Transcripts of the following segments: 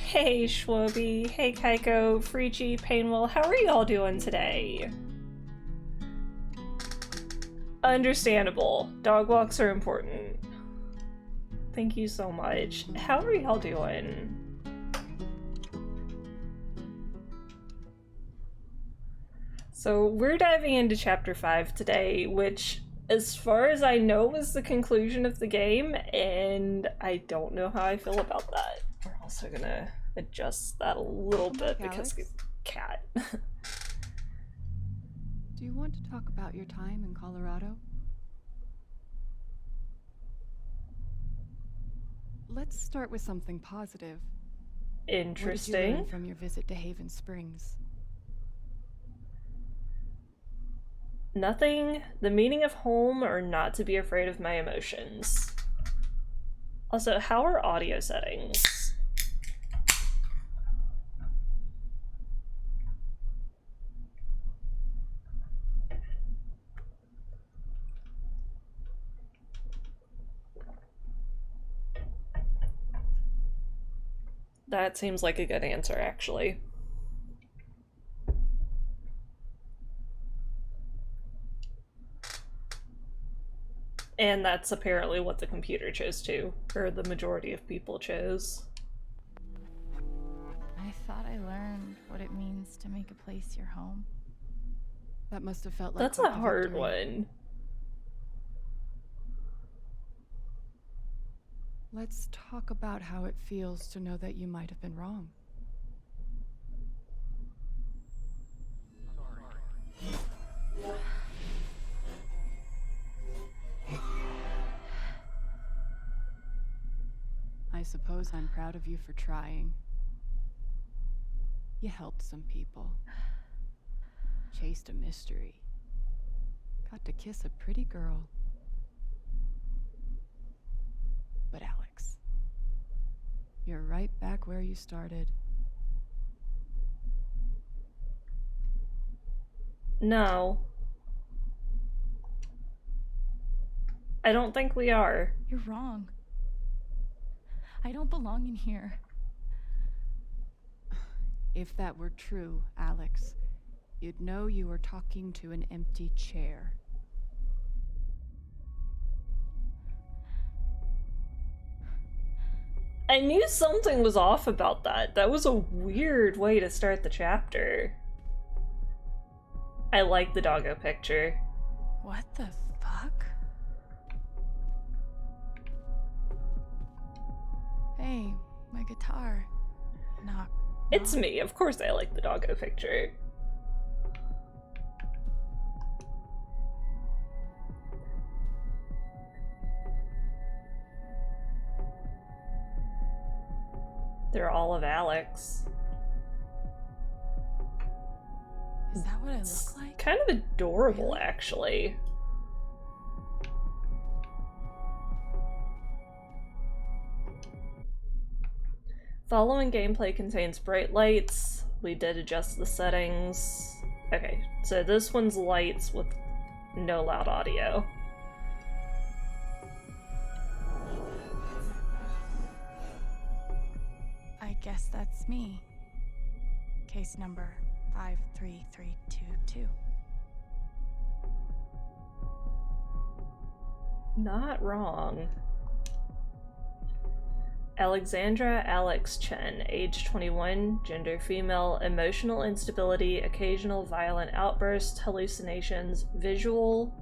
Hey Schwobi, hey Kaiko, Frichi, Painwell, how are y'all doing today? Understandable. Dog walks are important. Thank you so much. How are y'all doing? So we're diving into Chapter 5 today, which, as far as I know, is the conclusion of the game, and I don't know how I feel about that. We're also gonna adjust that a little bit because Alex. cat. Do you want to talk about your time in Colorado? Let's start with something positive. Interesting. What did you learn from your visit to Haven Springs? Nothing. The meaning of home, or not to be afraid of my emotions. Also, how are audio settings? That seems like a good answer, actually. And that's apparently what the computer chose too, or the majority of people chose. I thought I learned what it means to make a place your home. That must have felt like That's a hard one. Let's talk about how it feels to know that you might have been wrong. I suppose I'm proud of you for trying. You helped some people. Chased a mystery. Got to kiss a pretty girl. But Alex, you're right back where you started. No. I don't think we are. You're wrong. I don't belong in here. If that were true, Alex, you'd know you were talking to an empty chair. I knew something was off about that. That was a weird way to start the chapter. I like the doggo picture. What the fuck? Hey, my guitar. Knock. It's me. Of course I like the doggo picture. They're all of Alex. Is that what I look like? Kind of adorable, actually. Following gameplay contains bright lights. We did adjust the settings. Okay, so this one's lights with no loud audio. I guess that's me. Case number 53322. Not wrong. Alexandra Alex Chen, age 21, gender female, emotional instability, occasional violent outbursts, hallucinations, visual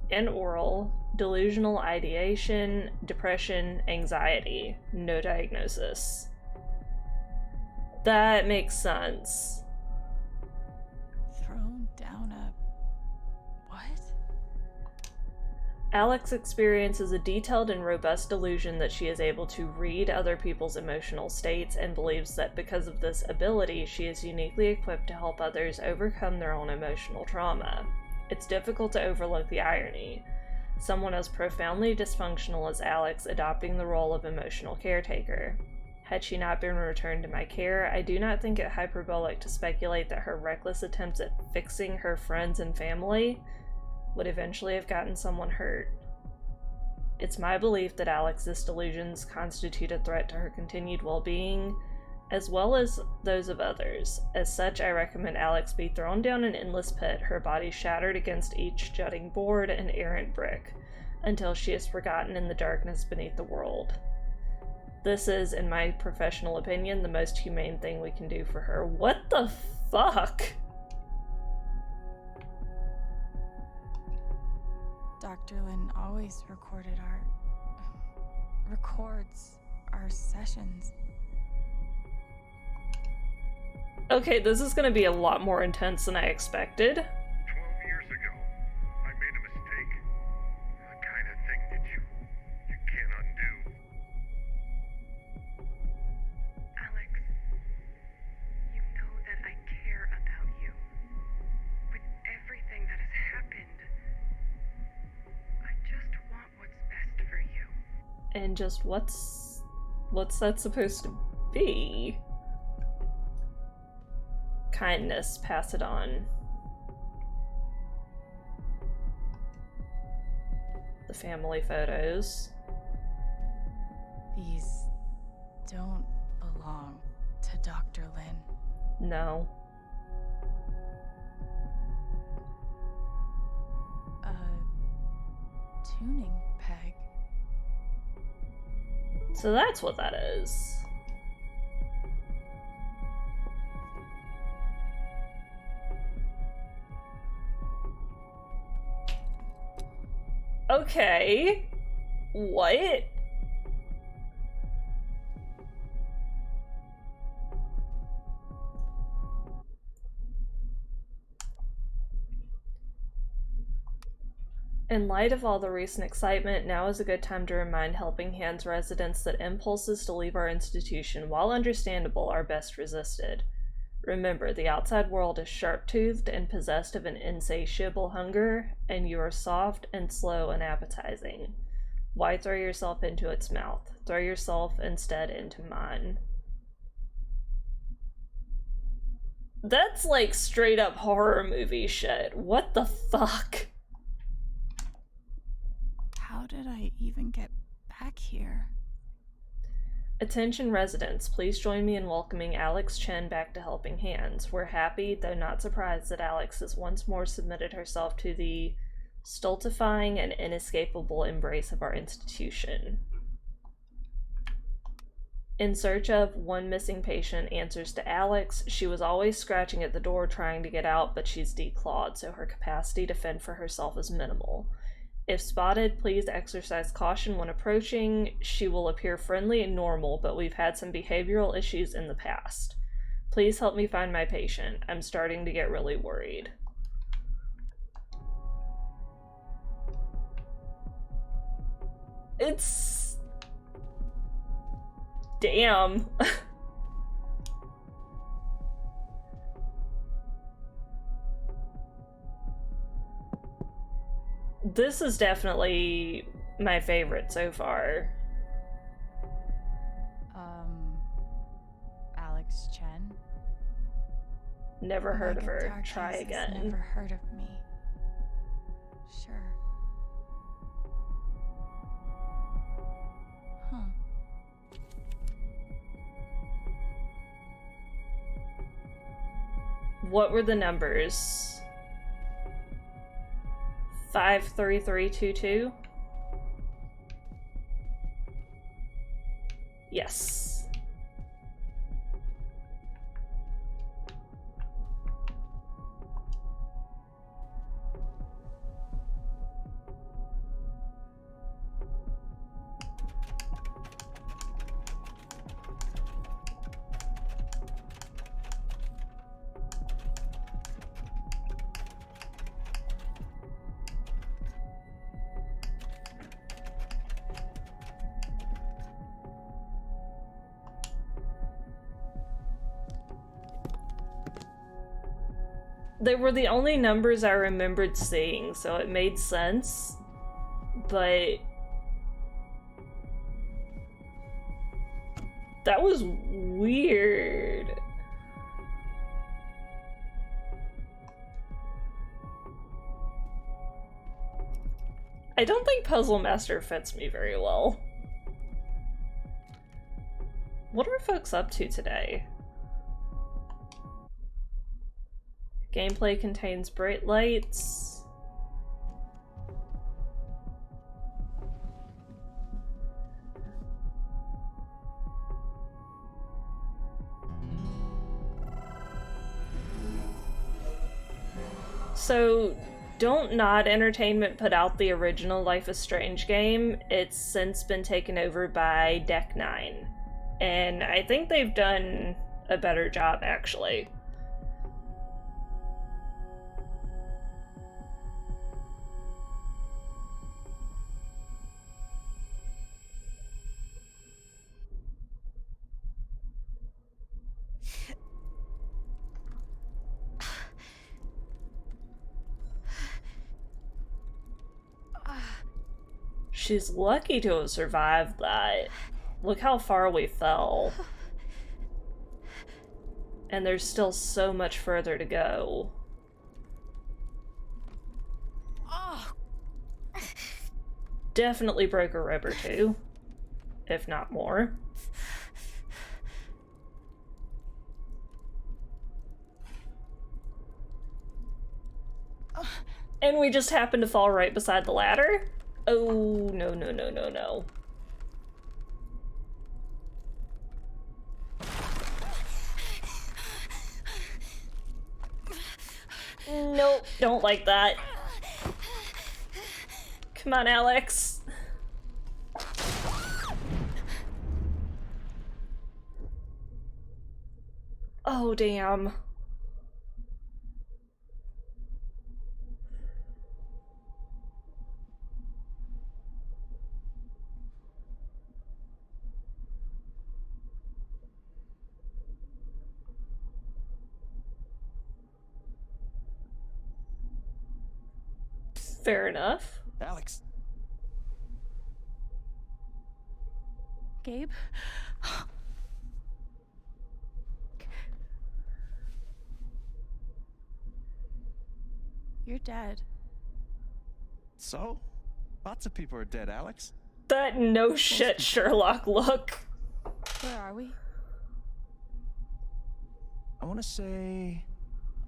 and oral, delusional ideation, depression, anxiety. No diagnosis. That makes sense. Thrown down a... what? Alex experiences a detailed and robust delusion that she is able to read other people's emotional states and believes that because of this ability, she is uniquely equipped to help others overcome their own emotional trauma. It's difficult to overlook the irony. Someone as profoundly dysfunctional as Alex adopting the role of emotional caretaker. Had she not been returned to my care, I do not think it hyperbolic to speculate that her reckless attempts at fixing her friends and family would eventually have gotten someone hurt. It's my belief that Alex's delusions constitute a threat to her continued well-being. as well as those of others. As such, I recommend Alex be thrown down an endless pit, her body shattered against each jutting board and errant brick, until she is forgotten in the darkness beneath the world. This is, in my professional opinion, the most humane thing we can do for her. What the fuck? Dr. Lin always records our sessions. Okay, this is gonna be a lot more intense than I expected. 12 years ago, I made a mistake. The kind of thing that you can't undo. Alex, you know that I care about you. With everything that has happened, I just want what's best for you. And just what's that supposed to be? Kindness, pass it on. The family photos. These don't belong to Dr. Lin. No. A tuning peg. So that's what that is. Okay. What? In light of all the recent excitement, now is a good time to remind Helping Hands residents that impulses to leave our institution, while understandable, are best resisted. Remember, the outside world is sharp-toothed and possessed of an insatiable hunger, and you are soft and slow and appetizing. Why throw yourself into its mouth? Throw yourself instead into mine. That's like straight-up horror movie shit. What the fuck? How did I even get back here? Attention residents, please join me in welcoming Alex Chen back to Helping Hands. We're happy, though not surprised, that Alex has once more submitted herself to the stultifying and inescapable embrace of our institution. In search of one missing patient answers to Alex. She was always scratching at the door trying to get out, but she's declawed, so her capacity to fend for herself is minimal. If spotted, please exercise caution when approaching. She will appear friendly and normal, but we've had some behavioral issues in the past. Please help me find my patient. I'm starting to get really worried. It's... damn. This is definitely my favorite so far. Alex Chen? Never heard of her. Dark Try Eyes has again. Never heard of me. Sure. Huh. What were the numbers? 53322? Yes. They were the only numbers I remembered seeing, so it made sense, but that was weird. I don't think Puzzle Master fits me very well. What are folks up to today? Gameplay contains bright lights. So, Don't Nod Entertainment put out the original Life is Strange game. It's since been taken over by Deck 9. And I think they've done a better job, actually. She's lucky to have survived that. Look how far we fell. And there's still so much further to go. Definitely broke a rib or two, if not more. And we just happened to fall right beside the ladder? Oh, no, no, no, no, no. Nope, don't like that. Come on, Alex. Oh, damn. Fair enough. Alex. Gabe? You're dead. So? Lots of people are dead, Alex. That no shit Sherlock look. Where are we? I want to say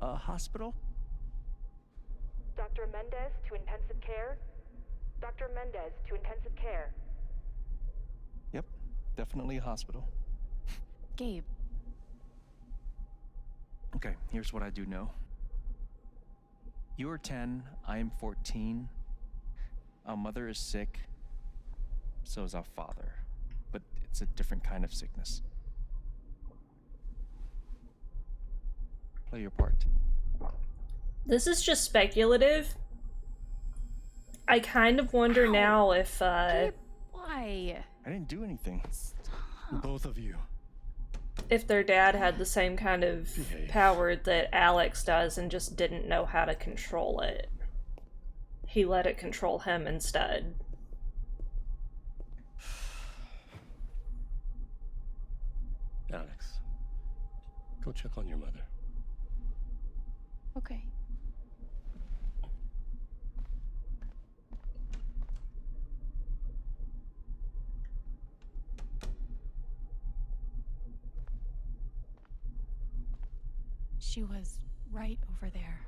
a hospital. Dr. Mendez to intensive care. Dr. Mendez to intensive care. Yep, definitely a hospital. Gabe. Okay, here's what I do know. You are 10, I am 14. Our mother is sick. So is our father. But it's a different kind of sickness. Play your part. This is just speculative. I kind of wonder now if, Gabe, why? I didn't do anything. Stop. Both of you. if their dad had the same kind of power that Alex does and just didn't know how to control it. He let it control him instead. Alex, go check on your mother. Okay. She was right over there,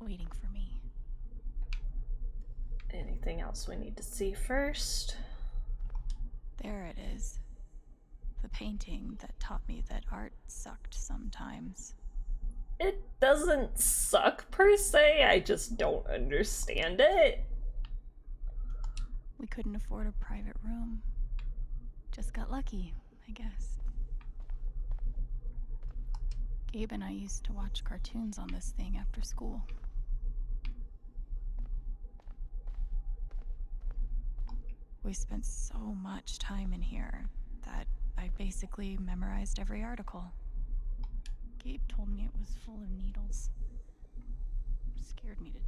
waiting for me. Anything else we need to see first? There it is. The painting that taught me that art sucked sometimes. It doesn't suck per se, I just don't understand it. We couldn't afford a private room. Just got lucky, I guess. Gabe and I used to watch cartoons on this thing after school. We spent so much time in here that I basically memorized every article. Gabe told me it was full of needles. It scared me to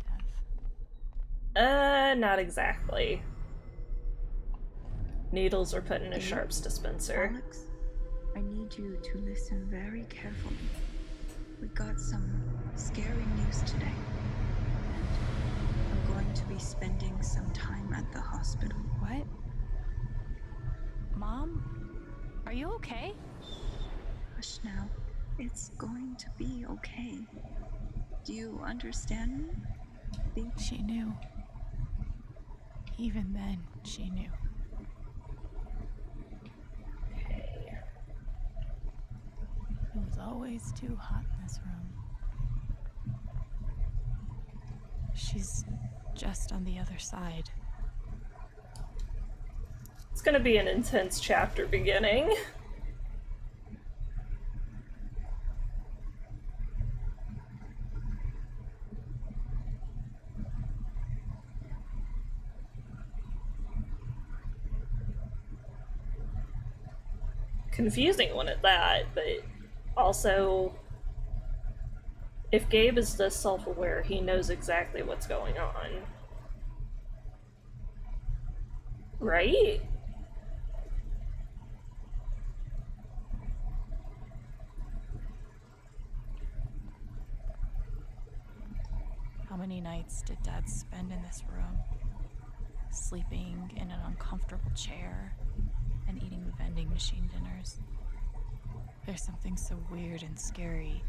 death. Not exactly. Needles are put in a sharps dispenser. Alex, I need you to listen very carefully. We got some scary news today, and I'm going to be spending some time at the hospital. What? Mom? Are Are you okay? Hush now. It's going to be okay. Do you understand me? She knew. Even then, she knew. It was always too hot in this room. She's just on the other side. It's gonna be an intense chapter beginning. Confusing one at that, but also, if Gabe is this self-aware, he knows exactly what's going on. Right? How many nights did Dad spend in this room? Sleeping in an uncomfortable chair and eating vending machine dinners. There's something so weird and scary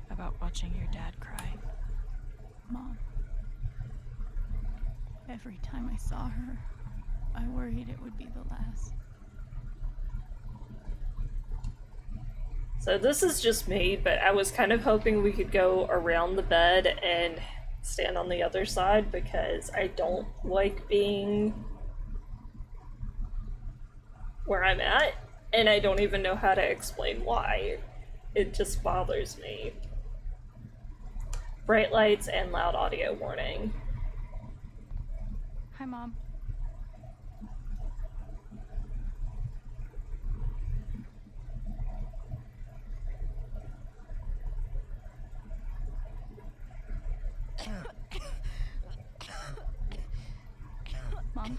about watching your dad cry. Mom. Every time I saw her, I worried it would be the last. So this is just me, but I was kind of hoping we could go around the bed and stand on the other side because I don't like being where I'm at, and I don't even know how to explain why. It just bothers me. Bright lights and loud audio warning. Hi, Mom. Mom.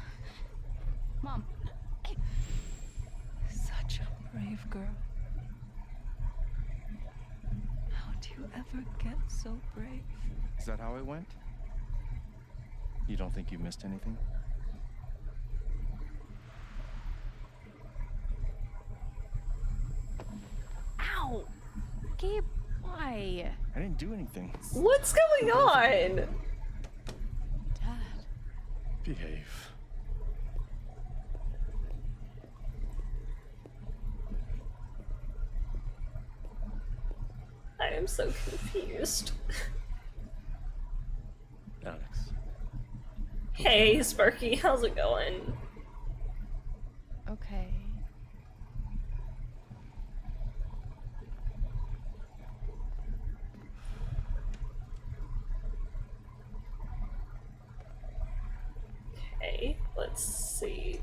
Mom. Such a brave girl. How'd you ever get so brave? Is that how it went? You don't think you missed anything? Ow! Gabe, why? I didn't do anything. What's going on? Dad. Behave. I am so confused. Alex. Hey, Sparky, how's it going? Okay. Okay, let's see.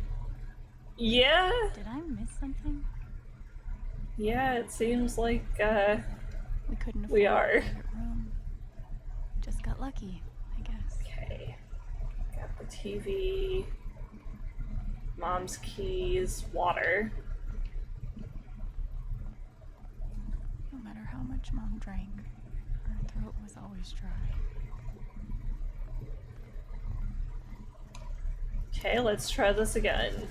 Yeah, Did I miss something? yeah, it seems like, We couldn't afford We a are. private room. Just got lucky, I guess. okay. Got the TV, mom's keys, water. No matter how much Mom drank, her throat was always dry. Okay, let's try this again.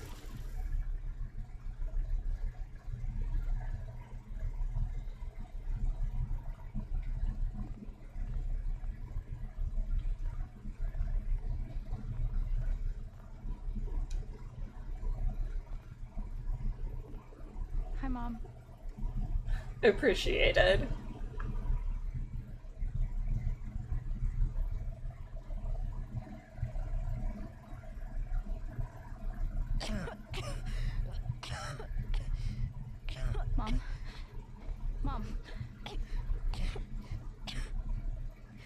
Hi, Mom. Appreciated. Mom. Mom.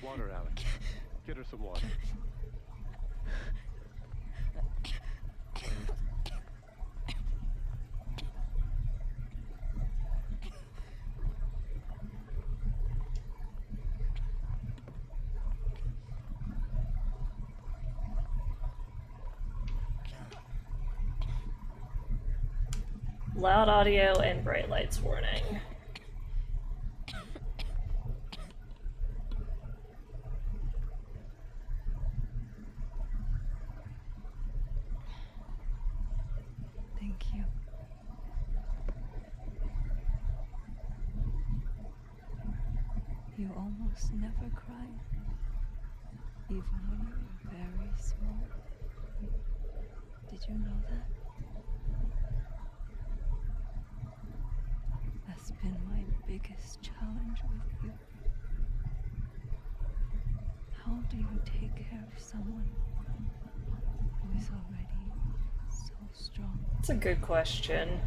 Water, Alex. Get her some water. Loud audio and bright lights warning. Thank you. You almost never cry, even when you were very small. Did you know that? That's been my biggest challenge with you. How do you take care of someone who is already so strong? It's a good question.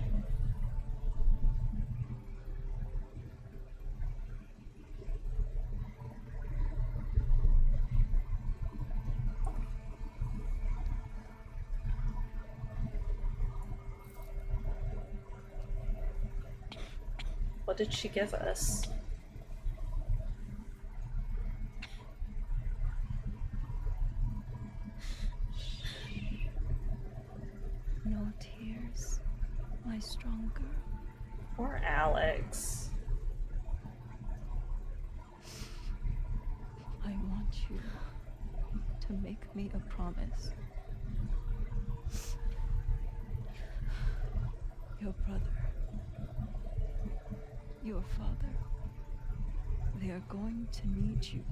What did she give us? No tears, my strong girl. Poor Alex. I want you to make me a promise. Your brother, your father, they are going to need you.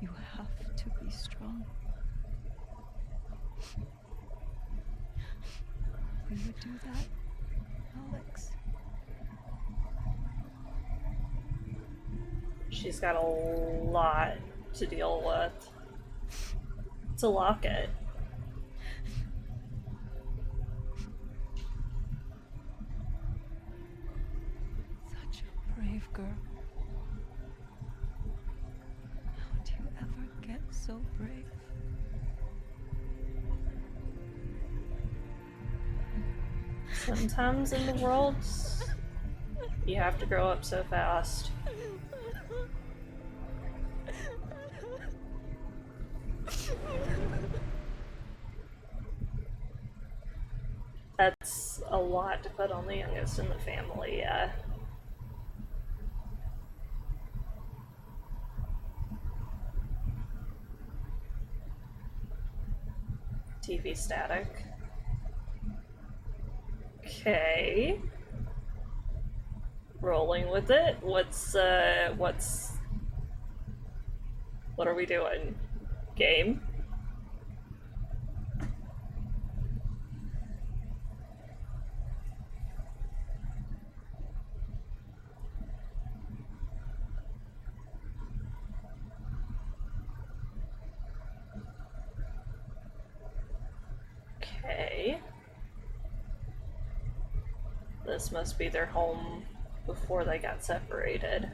You have to be strong. Will you do that, Alex? She's got a lot to deal with. It's a locket. Such a brave girl. How do you ever get so brave? Sometimes in the world, you have to grow up so fast. That's a lot to put on the youngest in the family, yeah. TV static. Okay. Rolling with it. What are we doing? Game? Okay. This must be their home before they got separated.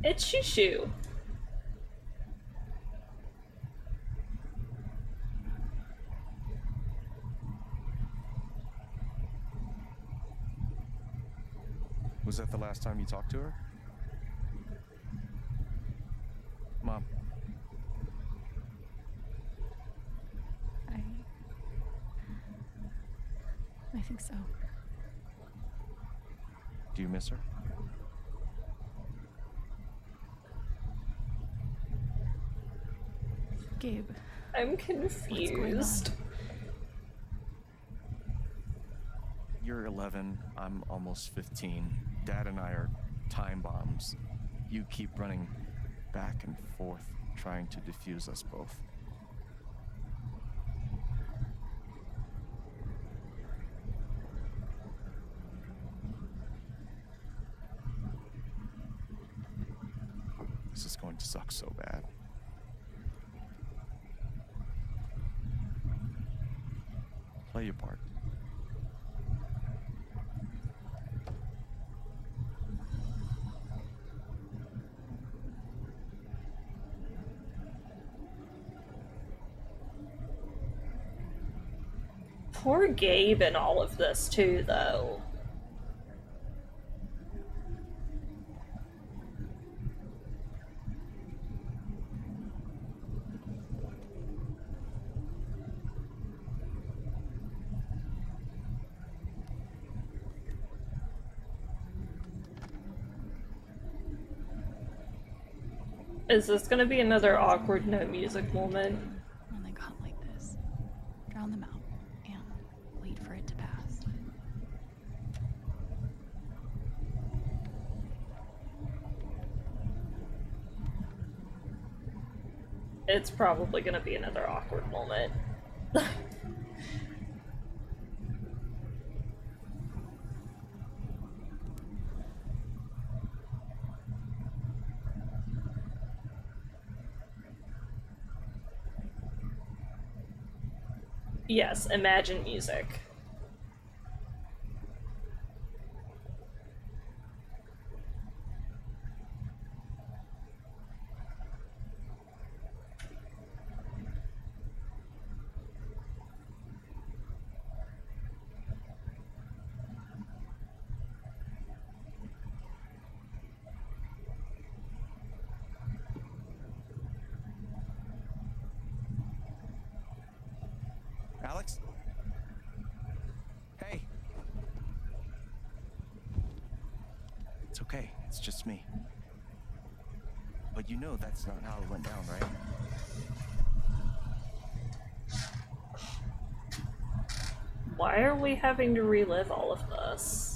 It's Shushu. Was that the last time you talked to her? Mom. I think so. Do you miss her? Gabe, I'm what's going on? confused. You're 11, I'm almost 15. Dad and I are time bombs. You keep running back and forth, trying to defuse us both. This is going to suck so bad. Play your part. Poor Gabe in all of this too, though. Is this gonna be another awkward no music moment? When they got like this, drown them out and wait for it to pass. It's probably gonna be another awkward moment. Yes, imagine music. Alex? Hey. It's okay. It's just me. But you know that's not how it went down, right? Why are we having to relive all of this?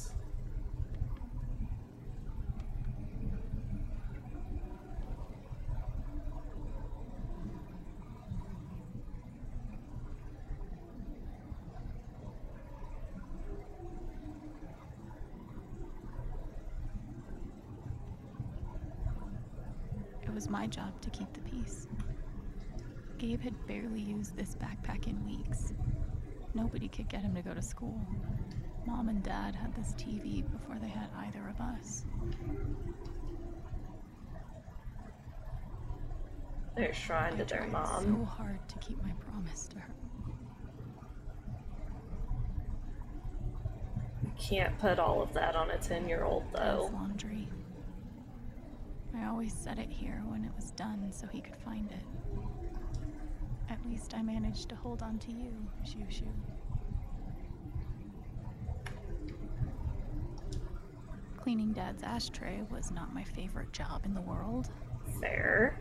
It was my job to keep the peace. Gabe had barely used this backpack in weeks. Nobody could get him to go to school. Mom and Dad had this TV before they had either of us. They're shrine to their I tried mom. so hard to keep my promise to her. You can't put all of that on a 10-year-old, Dad's though. laundry. I always set it here when it was done so he could find it. At least I managed to hold on to you, Shoo Shoo. Cleaning Dad's ashtray was not my favorite job in the world. Fair.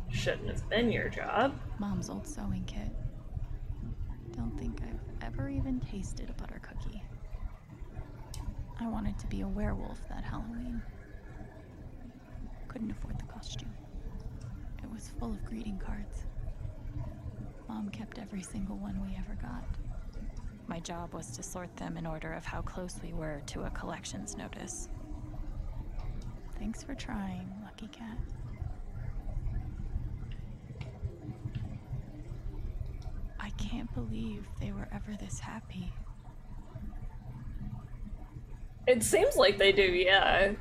Shouldn't have been your job. Mom's old sewing kit. Don't think I've ever even tasted a butter cookie. I wanted to be a werewolf that Halloween. Couldn't afford the costume. It was full of greeting cards. Mom kept every single one we ever got. My job was to sort them in order of how close we were to a collections notice. Thanks for trying, Lucky Cat. I can't believe they were ever this happy. It seems like they do, yeah.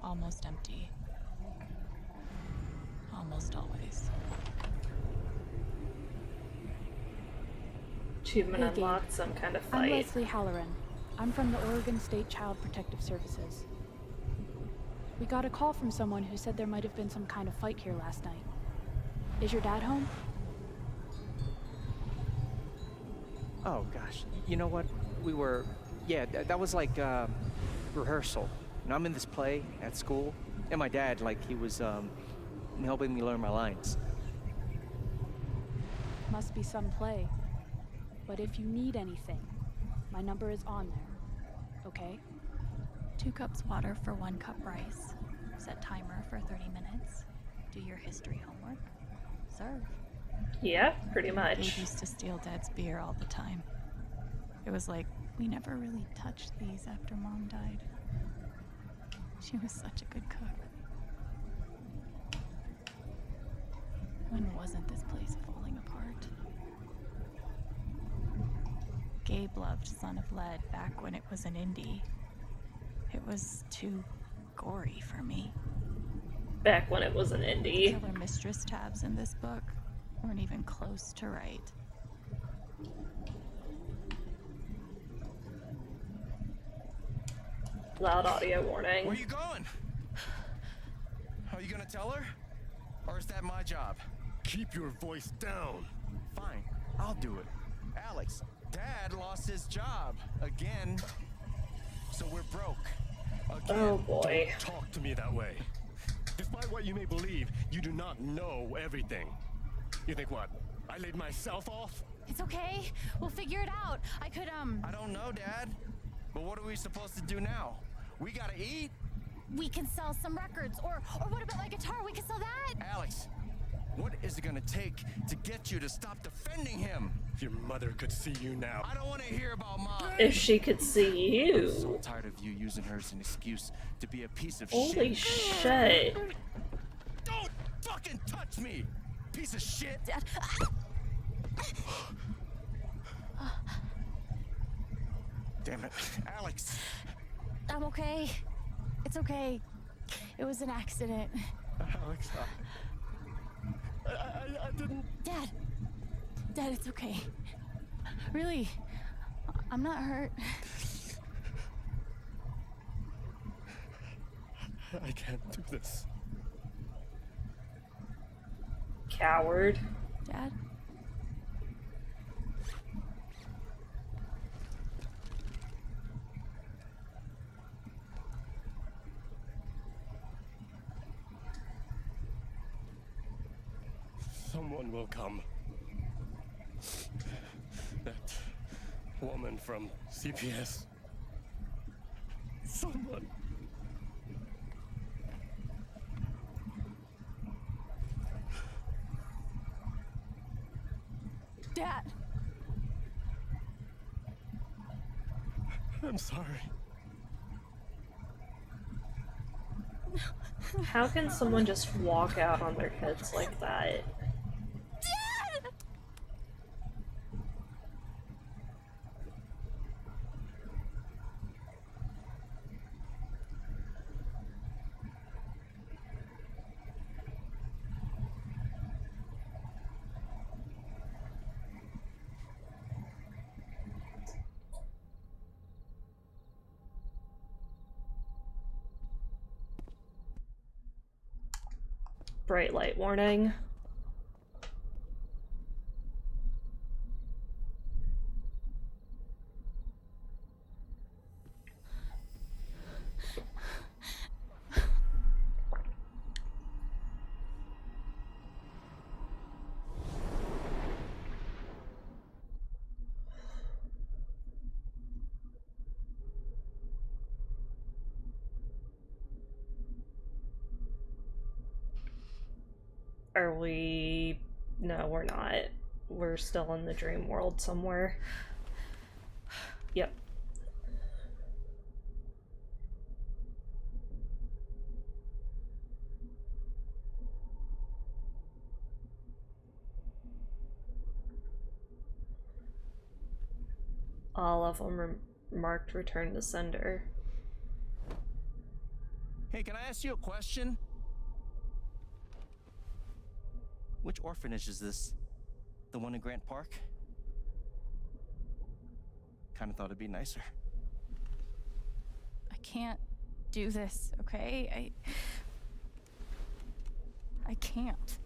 Almost empty. Almost always. Achievement Hey, Gabe. unlocked, some kind of I'm fight. Leslie Halloran. I'm from the Oregon State Child Protective Services. We got a call from someone who said there might have been some kind of fight here last night. Is your dad home? Oh gosh, you know what? We were, yeah, that was like rehearsal. And I'm in this play at school, and my dad, like, he was helping me learn my lines. Must be some play. But if you need anything, my number is on there. Okay? 2 cups water for 1 cup rice. Set timer for 30 minutes. Do your history homework. Serve. Yeah, pretty Gabe much. used to steal Dad's beer all the time. It was like we never really touched these after Mom died. She was such a good cook. When wasn't this place falling apart? Gabe loved Son of Lead back when it was an indie. It was too gory for me. Back when it was an indie. Killer Mistress tabs in this book weren't even close to right. Loud audio warning. Where you going? Are you gonna tell her? Or is that my job? Keep your voice down. Fine, I'll do it. Alex, Dad lost his job. Again. so we're broke. Oh boy. Don't talk to me that way. Despite what you may believe, you do not know everything. You think what? I laid myself off? It's okay. We'll figure it out. I don't know, Dad. But what are we supposed to do now? We gotta eat. We can sell some records, or what about my guitar? We can sell that. Alex, what is it gonna take to get you to stop defending him? If your mother could see you now. I don't want to hear about Mom. If she could see you. I'm so tired of you using her as an excuse to be a piece of Holy shit. shit. Don't fucking touch me, piece of shit. Dad. Damn it, Alex. I'm okay. It's okay. It was an accident. Alex, I didn't... Dad, it's okay. Really, I'm not hurt. I can't do this. Coward. Dad? Someone will come. That woman from CPS. Someone. Dad. I'm sorry. How can someone just walk out on their kids like that? Dad! Bright light warning. Are we... No, we're not. We're still in the dream world somewhere. Yep. All of them are marked return to sender. Hey, can I ask you a question? Which orphanage is this? The one in Grant Park? Kinda thought it'd be nicer. I can't do this, okay? I can't.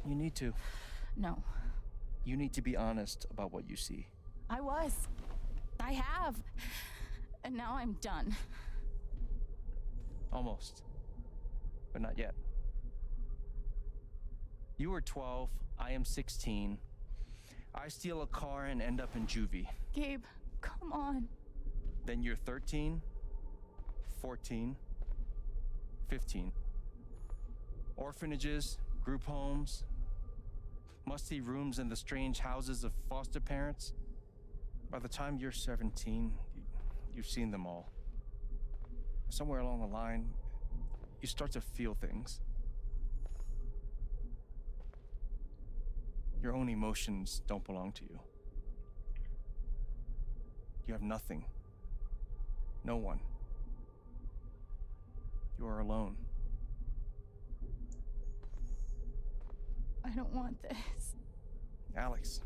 You need to. No. You need to be honest about what you see. I was. I have. And now I'm done. Almost. But not yet. You were 12, I am 16. I steal a car and end up in juvie. Gabe, come on. Then you're 13, 14, 15. Orphanages, group homes, musty rooms in the strange houses of foster parents. By the time you're 17, you've seen them all. Somewhere along the line, you start to feel things. Your own emotions don't belong to you. You have nothing. No one. You are alone. I don't want this. Alex.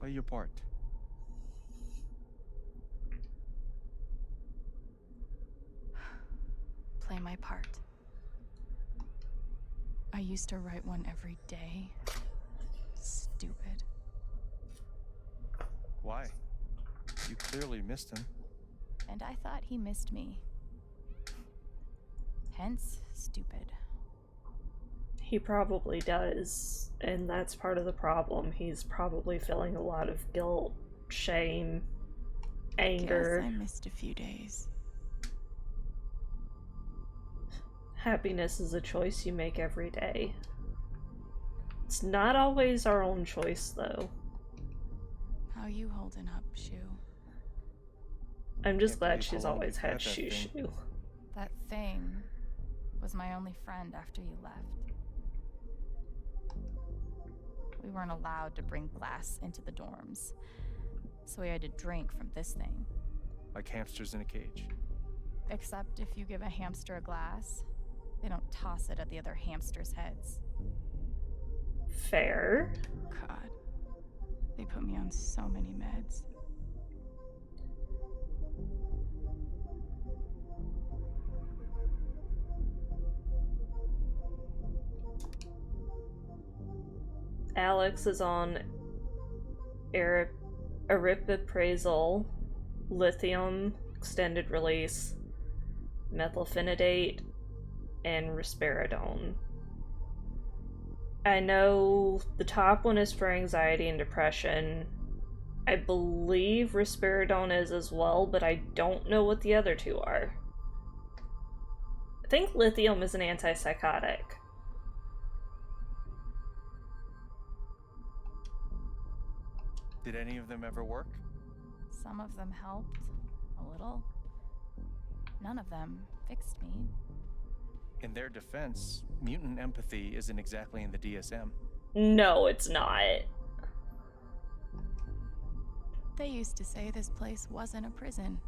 Play your part. Play my part. I used to write one every day. Stupid. Why? You clearly missed him. And I thought he missed me. Hence, stupid. He probably does, and that's part of the problem. He's probably feeling a lot of guilt, shame, anger. Guess I missed a few days. Happiness is a choice you make every day. It's not always our own choice, though. How you holding up, Shu? I'm just Can't glad believe she's how long always you've had had that thing. Shushu. That thing was my only friend after you left. We weren't allowed to bring glass into the dorms, so we had to drink from this thing. Like hamsters in a cage. Except if you give a hamster a glass, they don't toss it at the other hamsters' heads. Fair. God, they put me on so many meds. Alex is on aripiprazole, lithium, extended release, methylphenidate, and risperidone. I know the top one is for anxiety and depression. I believe risperidone is as well, but I don't know what the other two are. I think lithium is an antipsychotic. Did any of them ever work? Some of them helped, a little. None of them fixed me. In their defense, mutant empathy isn't exactly in the DSM. No, it's not. They used to say this place wasn't a prison.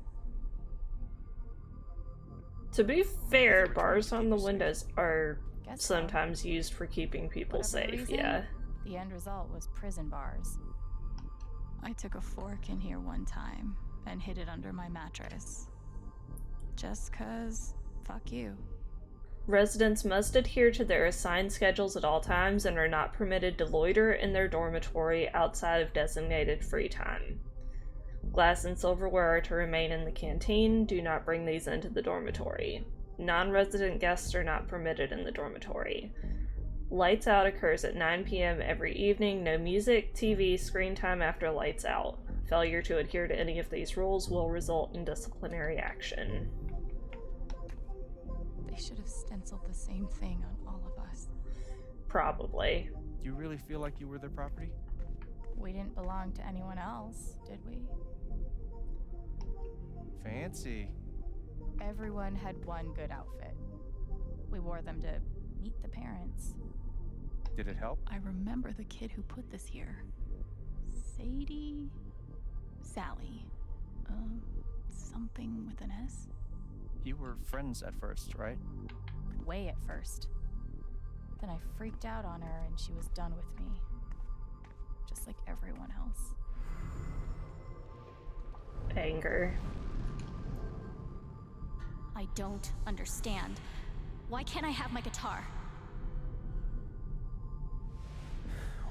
To be fair, They were trying bars to on keep the you safe. windows are Guess so. sometimes used for keeping people Whatever the safe, reason, yeah. The end result was prison bars. I took a fork in here one time and hid it under my mattress. Just 'cause, fuck you. Residents must adhere to their assigned schedules at all times and are not permitted to loiter in their dormitory outside of designated free time. Glass and silverware are to remain in the canteen. Do not bring these into the dormitory. Non-resident guests are not permitted in the dormitory. Lights out occurs at 9 p.m. every evening. No music, TV, screen time after lights out. Failure to adhere to any of these rules will result in disciplinary action. They should have stenciled the same thing on all of us. Probably. Do you really feel like you were their property? We didn't belong to anyone else, did we? Fancy. Everyone had one good outfit. We wore them to meet the parents. Did it help? I remember the kid who put this here. Sadie? Sally. Something with an S? You were friends at first, right? Way at first. Then I freaked out on her and she was done with me. Just like everyone else. Anger. I don't understand. Why can't I have my guitar?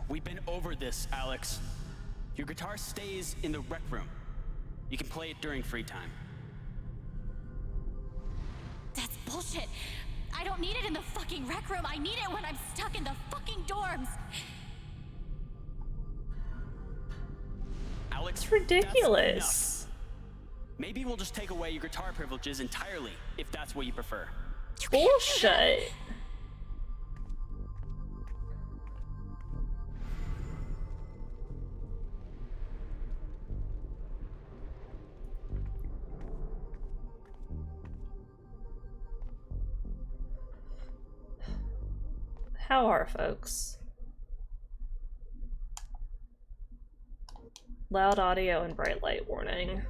We've been over this, Alex. Your guitar stays in the rec room. You can play it during free time. That's bullshit. I don't need it in the fucking rec room. I need it when I'm stuck in the fucking dorms. Alex, It's ridiculous. that's enough. Maybe we'll just take away your guitar privileges entirely, if that's what you prefer. Bullshit. How are folks? Loud audio and bright light warning.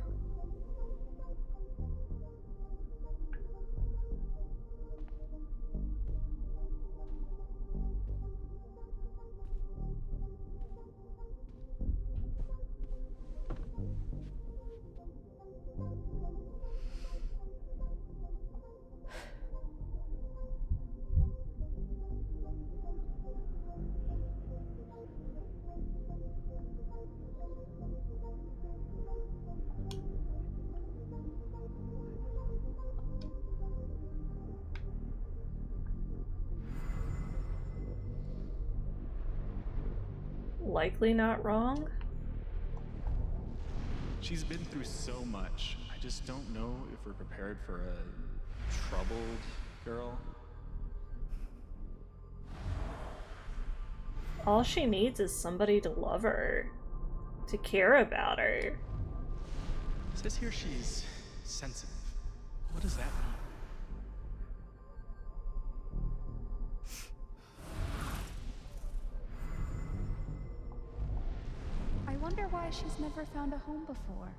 likely not wrong. She's been through so much. I just don't know if we're prepared for a troubled girl. All she needs is somebody to love her, to care about her. It says here she's sensitive. What does that mean? I wonder why she's never found a home before.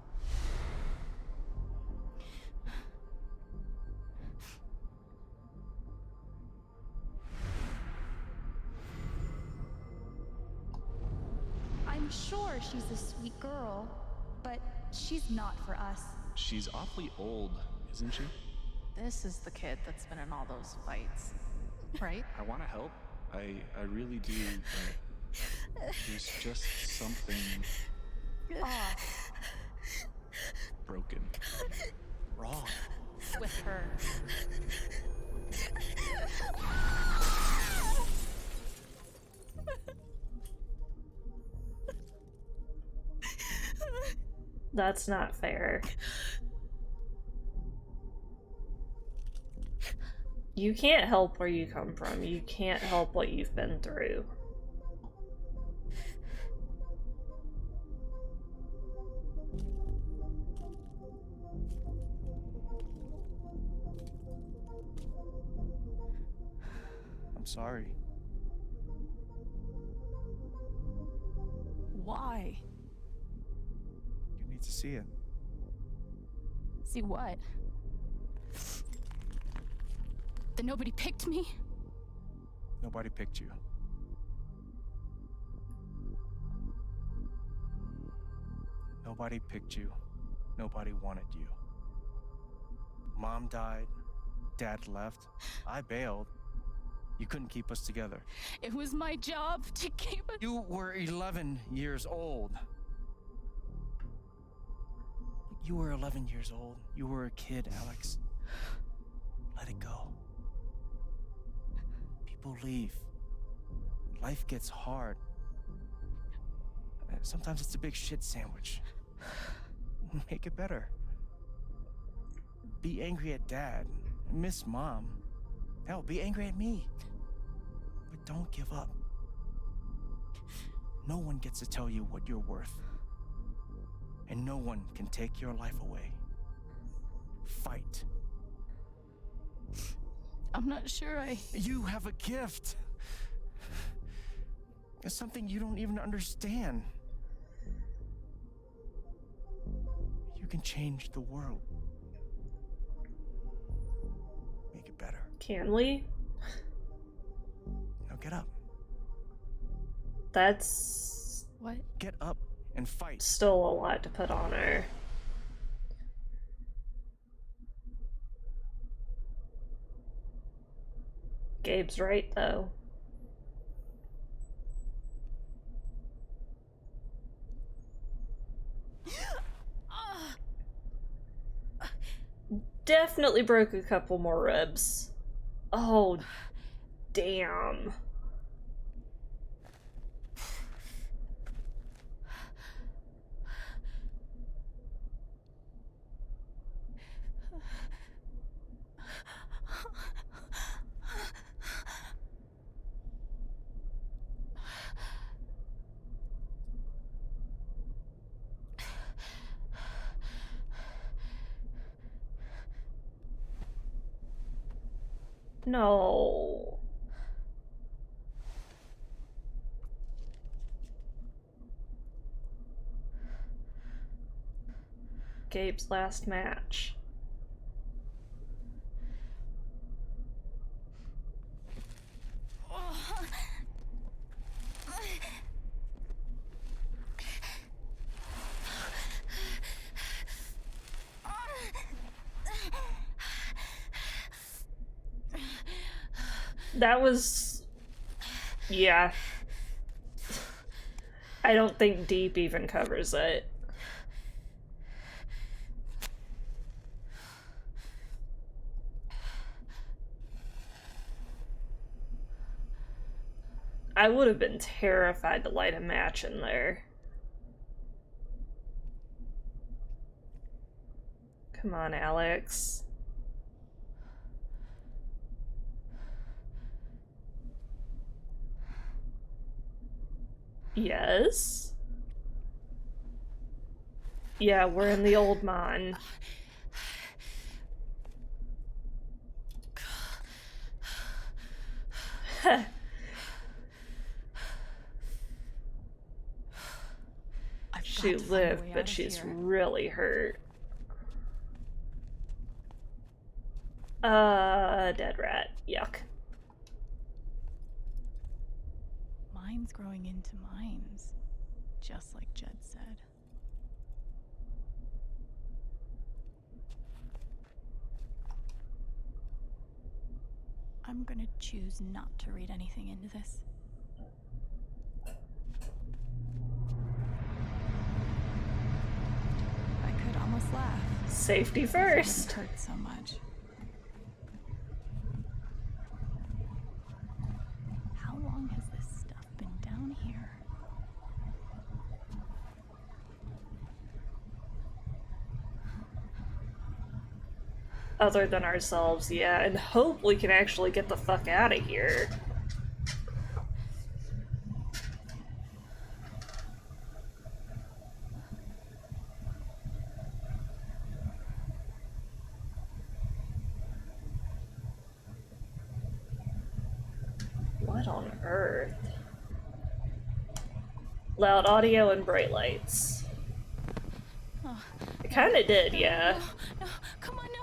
I'm sure she's a sweet girl, but she's not for us. She's awfully old, isn't she? This is the kid that's been in all those fights, right? I want to help. I really do, but there's just something Off. broken. Wrong. With her. That's not fair. You can't help where you come from. You can't help what you've been through. I'm sorry. Why? You need to see it. See what? That nobody picked me? Nobody picked you. Nobody picked you. Nobody wanted you. Mom died. Dad left. I bailed. You couldn't keep us together. It was my job to keep us. You were 11 years old. You were 11 years old. You were a kid, Alex. Let it go. People leave. Life gets hard. Sometimes it's a big shit sandwich. Make it better. Be angry at Dad. Miss Mom. Hell, be angry at me. But don't give up. No one gets to tell you what you're worth. And no one can take your life away. Fight. I'm not sure I... You have a gift. It's something you don't even understand. You can change the world. Make it better. Can we? Now get up. That's... What? Get up and fight. Still a lot to put on her. Gabe's right, though. Definitely broke a couple more ribs. Oh, damn. No. Gabe's last match. That was... yeah. I don't think deep even covers it. I would have been terrified to light a match in there. Come on, Alex. Yes? Yeah, we're in the old mine. She lived, but she's really hurt. Dead rat. Yuck. Mines growing into mines, just like Jed said. I'm gonna choose not to read anything into this. I could almost laugh. Safety first. It hurt so much. How long has this stuff been down here? Other than ourselves, yeah, and hope we can actually get the fuck out of here. What on earth? Loud audio and bright lights. Oh, It kinda did, yeah. No, come on, no.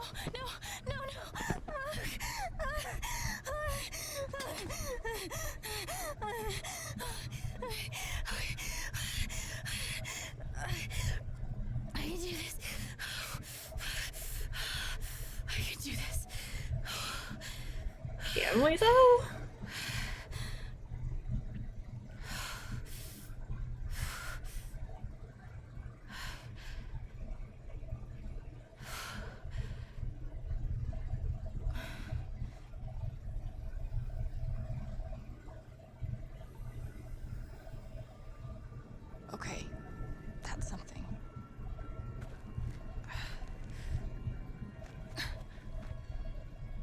I can do this. I can do this. Can we, though? Okay, that's something.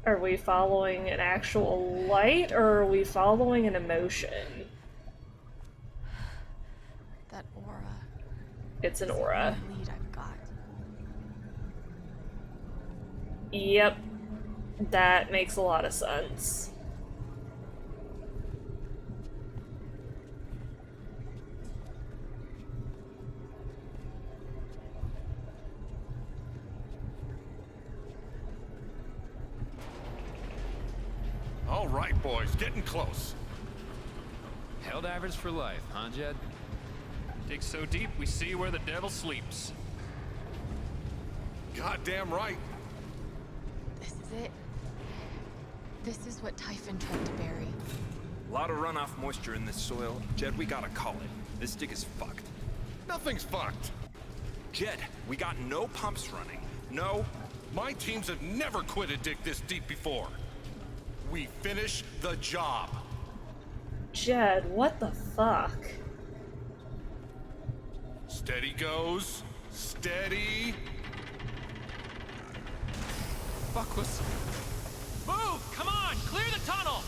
Are we following an actual light, or are we following an emotion? That aura. It's an aura. The lead I've got. Yep. That makes a lot of sense. All right, boys, getting close. Helldivers for life, huh, Jed? Dig so deep, we see where the devil sleeps. Goddamn right. This is it. This is what Typhon tried to bury. A lot of runoff moisture in this soil. Jed, we gotta call it. This dig is fucked. Nothing's fucked. Jed, we got no pumps running. No. My teams have never quit a dig this deep before. We finish the job. Jed, what the fuck? Steady goes. Steady. Fuck, listen. Move! Come on! Clear the tunnel!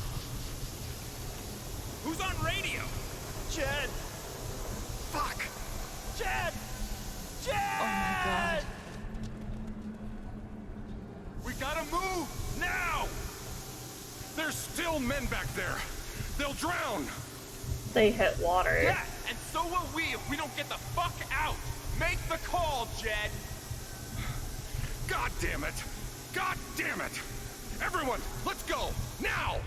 Who's on radio? Jed! Fuck! Jed! Jed! Oh my god. We gotta move! Now! There's still men back there. They'll drown. They hit water. Yeah, and so will we if we don't get the fuck out! Make the call, Jed! God damn it! God damn it! Everyone, let's go! Now!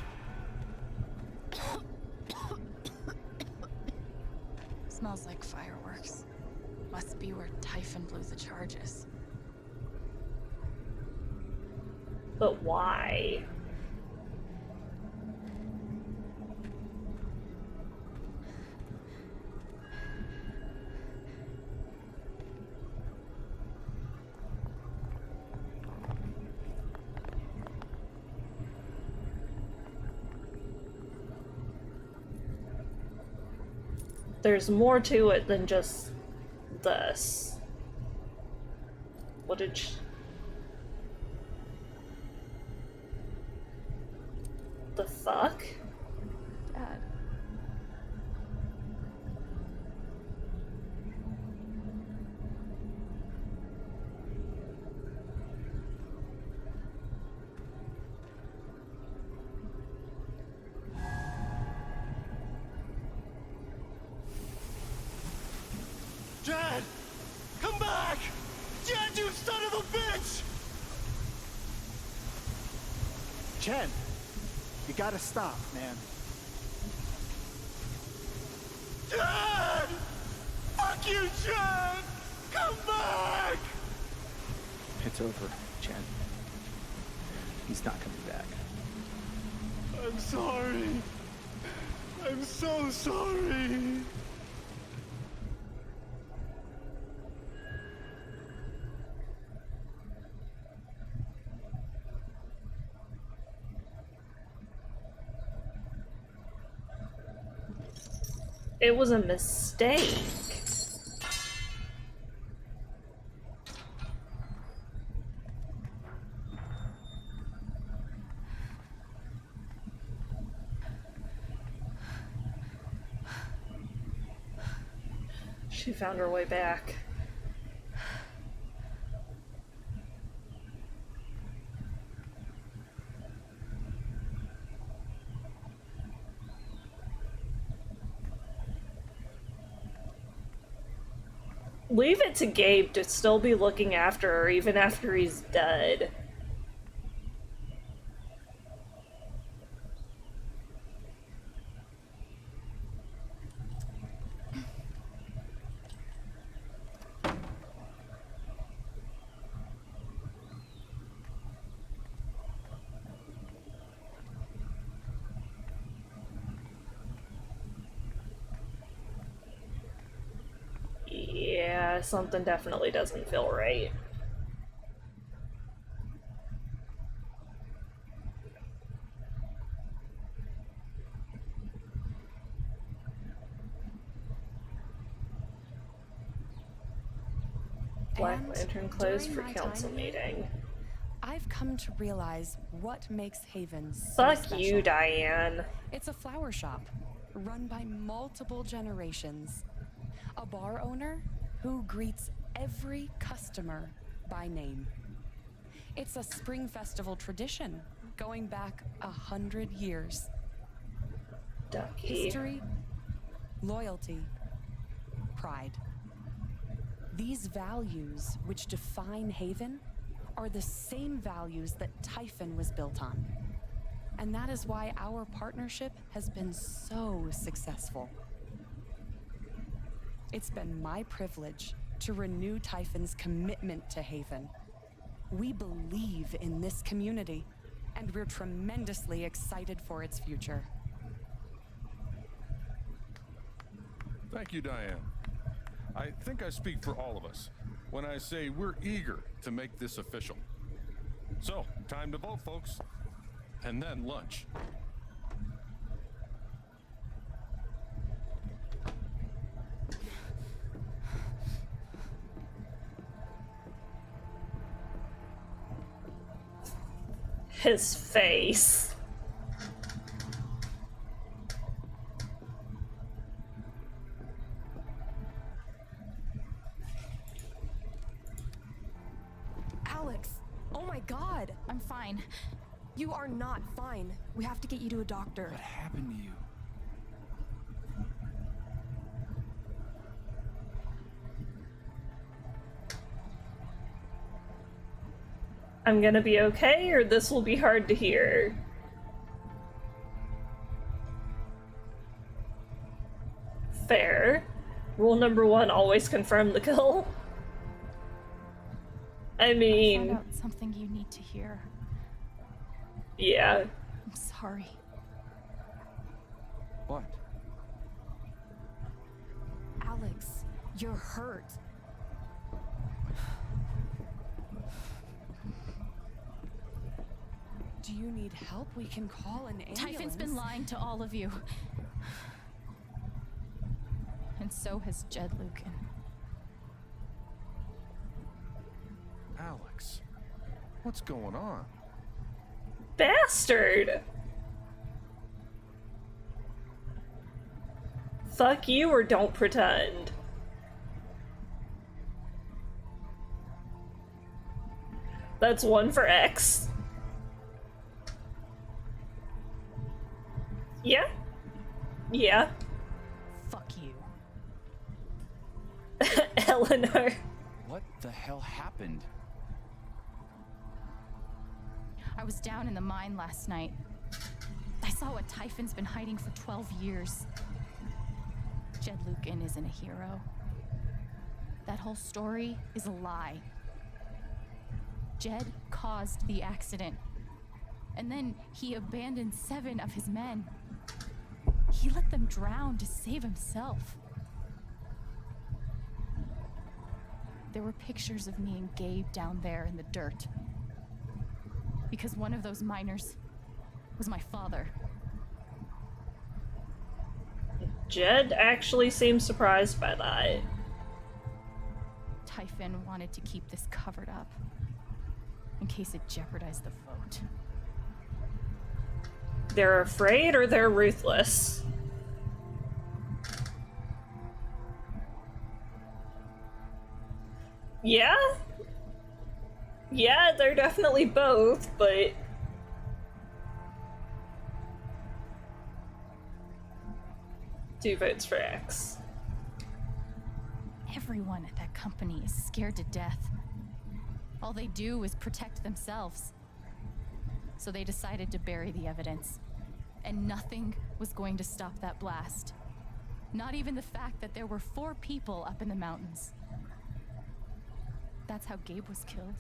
Smells like fireworks. Must be where Typhon blew the charges. But why? there's more to it than just this. What did she... The fuck? Dad. Dad! Come back! Dad, you son of a bitch! Chen, you gotta stop, man. Dad! Fuck you, Chen! Come back! It's over, Chen. He's not coming back. I'm sorry. I'm so sorry. It was a mistake. She found her way back. Leave it to Gabe to still be looking after her even after he's dead. Yeah, something definitely doesn't feel right. Black Lantern closed for council meeting. I've come to realize what makes Haven so Fuck special. you, Diane. It's a flower shop run by multiple generations. A bar owner who greets every customer by name. It's a spring festival tradition going back 100 years. Ducky. History, loyalty, pride. These values which define Haven are the same values that Typhon was built on. And that is why our partnership has been so successful. It's been my privilege to renew Typhon's commitment to Haven. We believe in this community, and we're tremendously excited for its future. Thank you, Diane. I think I speak for all of us when I say we're eager to make this official. So, time to vote, folks. And then lunch. His face. Alex, oh my god. I'm fine. You are not fine. We have to get you to a doctor. What happened to you? I'm gonna be okay, or this will be hard to hear. Fair. Rule number 1, always confirm the kill. I mean... I found out something you need to hear. Yeah. I'm sorry. What? Alex, you're hurt. Do you need help? We can call an ambulance. Typhon's been lying to all of you. and so has Jed Lucan. Alex, what's going on? Bastard! Fuck you or don't pretend. That's one for X. Yeah? Yeah. Fuck you. Eleanor. What the hell happened? I was down in the mine last night. I saw what Typhon's been hiding for 12 years. Jed Lucan isn't a hero. That whole story is a lie. Jed caused the accident. And then he abandoned 7 of his men. He let them drown to save himself. There were pictures of me and Gabe down there in the dirt. Because one of those miners was my father. Jed actually seems surprised by that. Typhon wanted to keep this covered up in case it jeopardized the vote. They're afraid or they're ruthless. Yeah? Yeah, they're definitely both, but... Two votes for X. Everyone at that company is scared to death. All they do is protect themselves. So they decided to bury the evidence. And nothing was going to stop that blast. Not even the fact that there were 4 people up in the mountains. That's how Gabe was killed.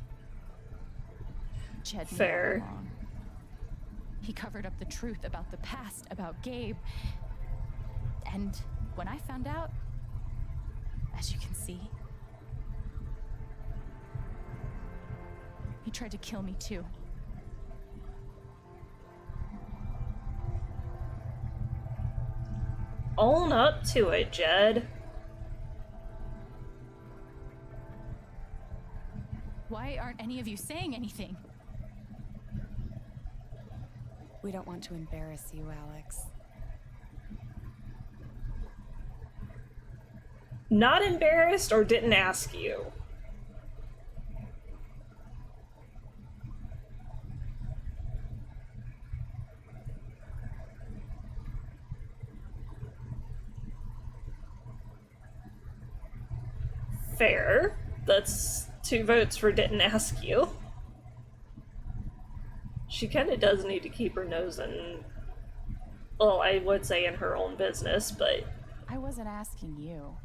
Jed knew Fair. all along. He covered up the truth about the past, about Gabe. And when I found out, as you can see, he tried to kill me too. Own up to it, Jed. Why aren't any of you saying anything? We don't want to embarrass you, Alex. Not embarrassed or didn't ask you? Fair. That's 2 votes for didn't ask you. She kind of does need to keep her nose in... Well, I would say in her own business, but... I wasn't asking you.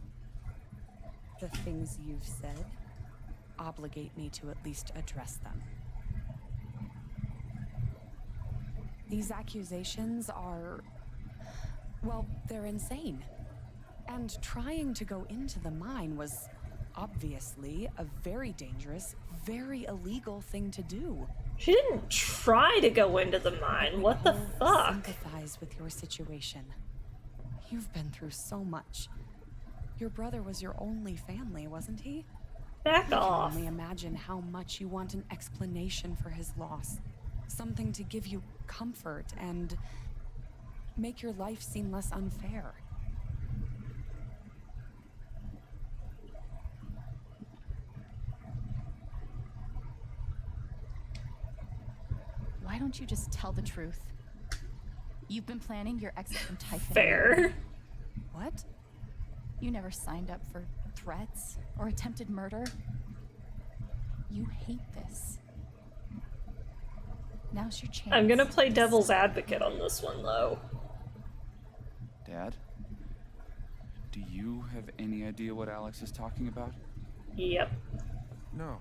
The things you've said obligate me to at least address them. These accusations are... well, they're insane. And trying to go into the mine was obviously a very dangerous, very illegal thing to do. She didn't try to go into the mine. What the fuck? Sympathize with your situation. You've been through so much. Your brother was your only family, wasn't he? Back off. I can only imagine how much you want an explanation for his loss. Something to give you comfort and make your life seem less unfair. Why don't you just tell the truth? You've been planning your exit from Typhon. Fair. What? You never signed up for threats or attempted murder. You hate this. Now's your chance. I'm gonna play devil's advocate on this one, though. Dad? Do you have any idea what Alex is talking about? Yep. No.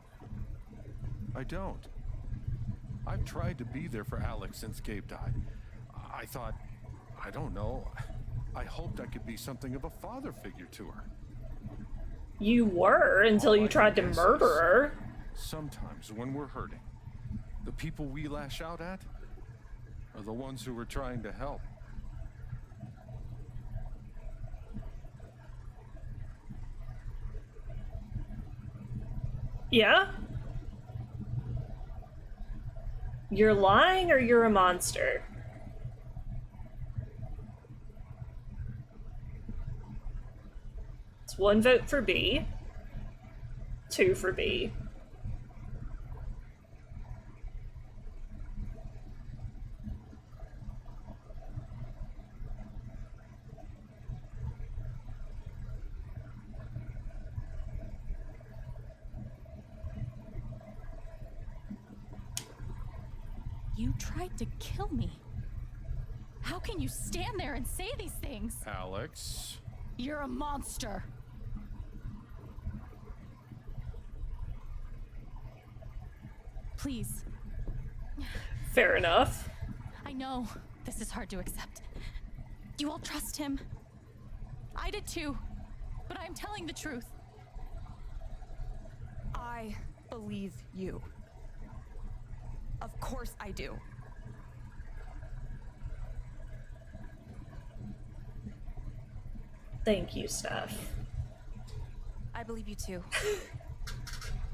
I don't. I've tried to be there for Alex since Gabe died. I thought, I don't know, I hoped I could be something of a father figure to her. You were, until you tried to murder her. Sometimes when we're hurting, the people we lash out at are the ones who we're trying to help. Yeah? You're lying or you're a monster? It's 1 vote for B, 2 for B. You tried to kill me. How can you stand there and say these things? Alex. You're a monster. Please. Fair enough. I know this is hard to accept. You all trust him. I did too, but I'm telling the truth. I believe you. Of course I do. Thank you, Steph. I believe you too.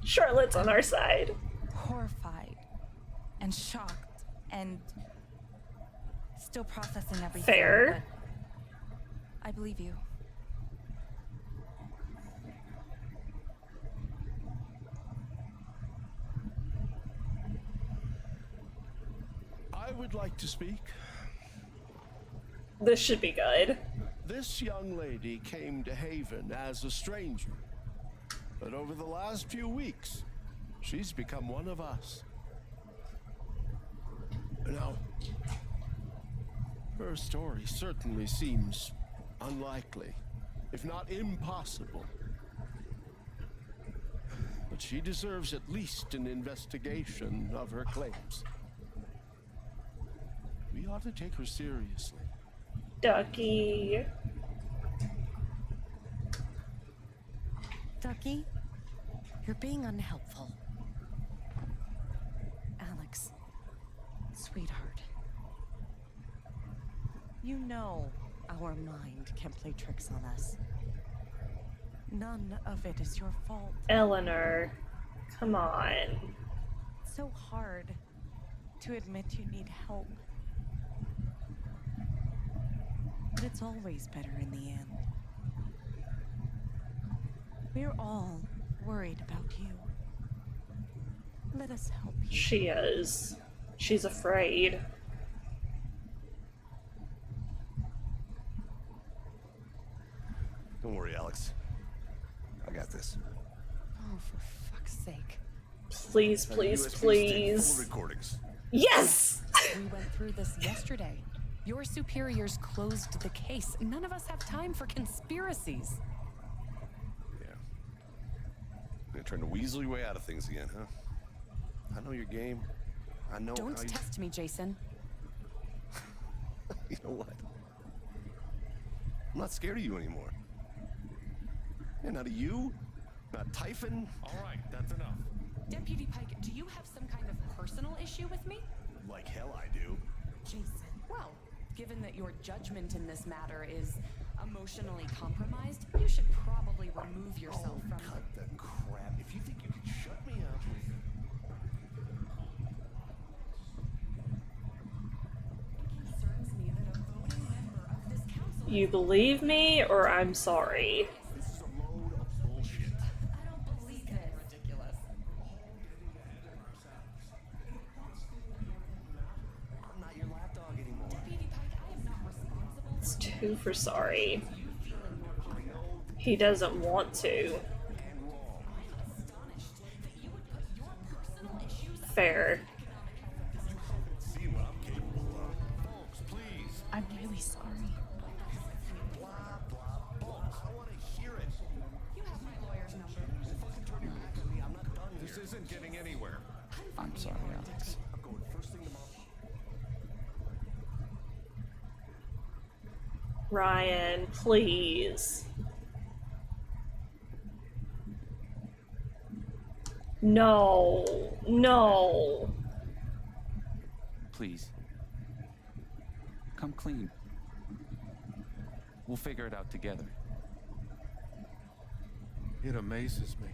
Charlotte's on our side. Horrified and shocked and still processing everything. Fair. But I believe you. I would like to speak. This should be good. This young lady came to Haven as a stranger, but over the last few weeks, she's become one of us. Now, her story certainly seems unlikely, if not impossible. But she deserves at least an investigation of her claims. We ought to take her seriously. Ducky. Ducky, you're being unhelpful. Alex, sweetheart. You know our mind can play tricks on us. None of it is your fault. Eleanor, come on. It's so hard to admit you need help. But it's always better in the end. We're all worried about you. Let us help you. She is. She's afraid. Don't worry, Alex. I got this. Oh, for fuck's sake. Please, please, USB stick please. full of recordings. Yes! We went through this yesterday. Your superiors closed the case. None of us have time for conspiracies. Yeah. You're trying to weasel your way out of things again, huh? I know your game. I know Don't how you... test me, Jason. You know what? I'm not scared of you anymore. Yeah, not of you, not Typhon. All right, that's enough. Deputy Pike, do you have some kind of personal issue with me? Like hell I do. Jason. Well, given that your judgment in this matter is emotionally compromised, you should probably remove yourself from... Cut the crap. If you think you can shut me up... It concerns me that a voting member of this council... You believe me, or I'm sorry. This is a load of bullshit. I don't believe it. Ridiculous. I'm not your lapdog anymore. Deputy Pike, I am not responsible. It's 2 for sorry. He doesn't want to. Fair. See what I'm capable of. Folks, please. I'm really sorry. Blah, blah, folks. I want to hear it. You have my lawyer's number. Fucking turn your back on me. I'm not done here. This isn't getting anywhere. I'm sorry, Alex. I'm going first thing tomorrow. Ryan, please. No. No. Please. Come clean. We'll figure it out together. It amazes me.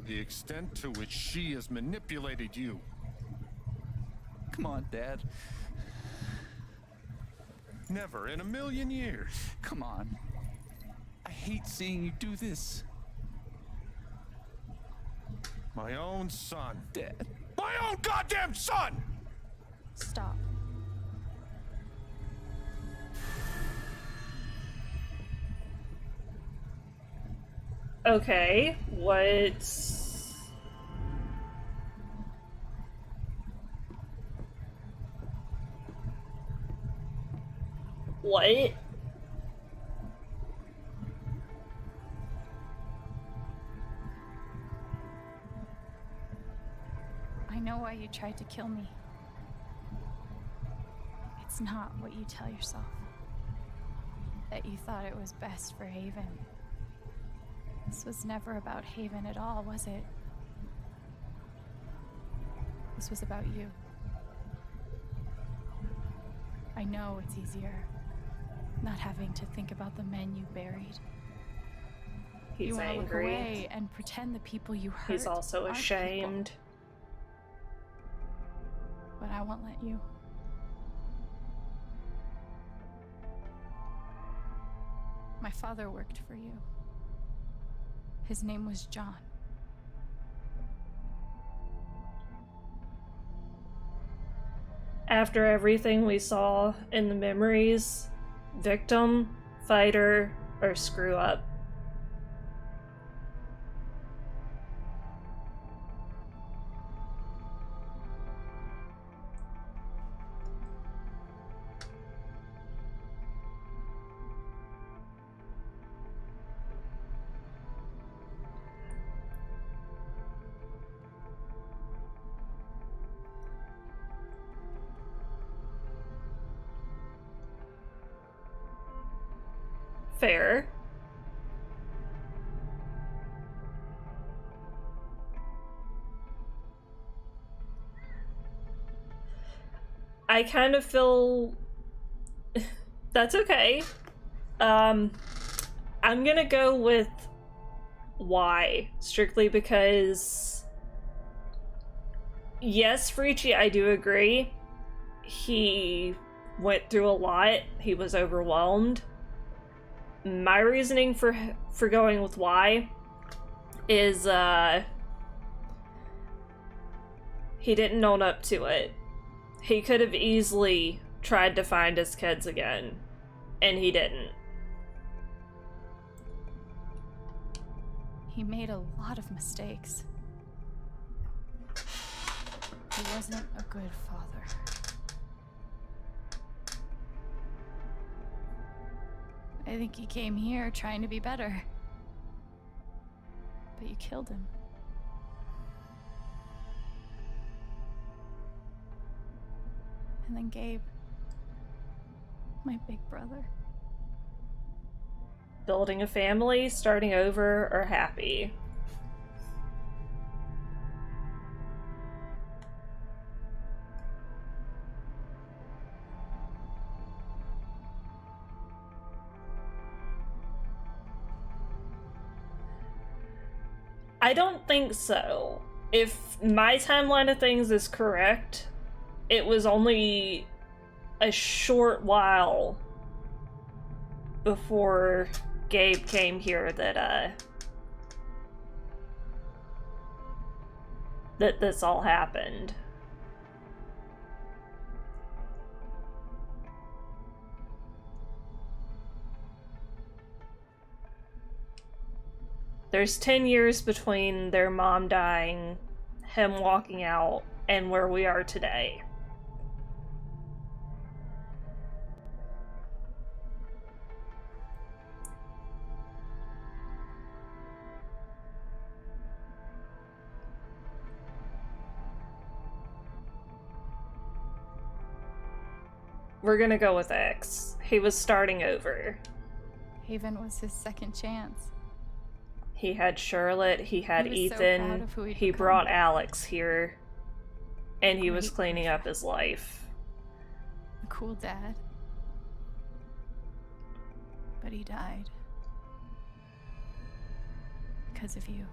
the extent to which she has manipulated you. Come on, Dad. Never in a million years. Come on. I hate seeing you do this. My own son. Dad. My own goddamn son! Stop. Okay, what's... What? I know why you tried to kill me. It's not what you tell yourself. That you thought it was best for Haven. This was never about Haven at all, was it? This was about you. I know it's easier not having to think about the men you buried. He's you wanna angry. Look away and pretend the people you hurt. He's also aren't ashamed. people. But I won't let you. My father worked for you. His name was John. After everything we saw in the memories, victim, fighter, or screw up. Fair. I kind of feel that's okay. I'm gonna go with why, strictly because yes, Frici, I do agree. He went through a lot. He was overwhelmed. My reasoning for going with why is he didn't own up to it. He could have easily tried to find his kids again, and he didn't. He made a lot of mistakes. He wasn't a good father. I think he came here trying to be better. But you killed him. And then Gabe, my big brother. Building a family, starting over, or happy? I don't think so. If my timeline of things is correct, it was only a short while before Gabe came here that this all happened. There's 10 years between their mom dying, him walking out, and where we are today. We're gonna go with X. He was starting over. Haven was his second chance. He had Charlotte, he had He was so Ethan, proud of who he'd he become. brought Alex here, and he was Great cleaning up his life. A cool dad. But he died. Because of you.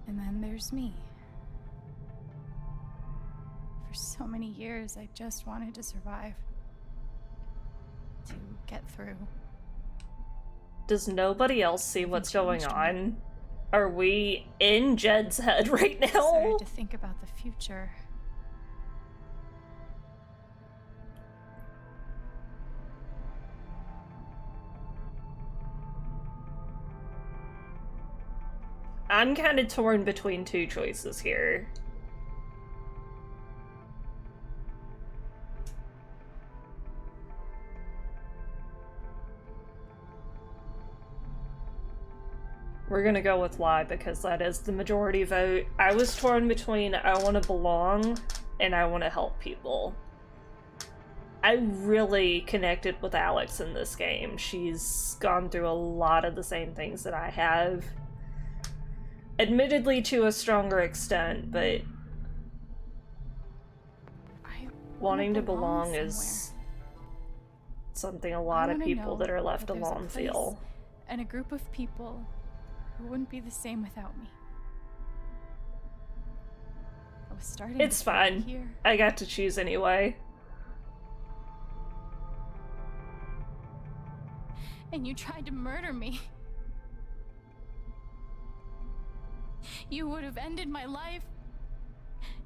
And then there's me. For so many years, I just wanted to survive. To get through. Does nobody else see what's going on? Are we in Jed's head right now? I started to think about the future. I'm kind of torn between two choices here. We're gonna go with why, because that is the majority vote. I was torn between I want to belong and I want to help people. I really connected with Alex in this game. She's gone through a lot of the same things that I have. Admittedly to a stronger extent, but wanting to belong is something a lot of people that are left alone feel. And a group of people who wouldn't be the same without me. I was starting It's fine. Here. I got to choose anyway. And you tried to murder me. You would have ended my life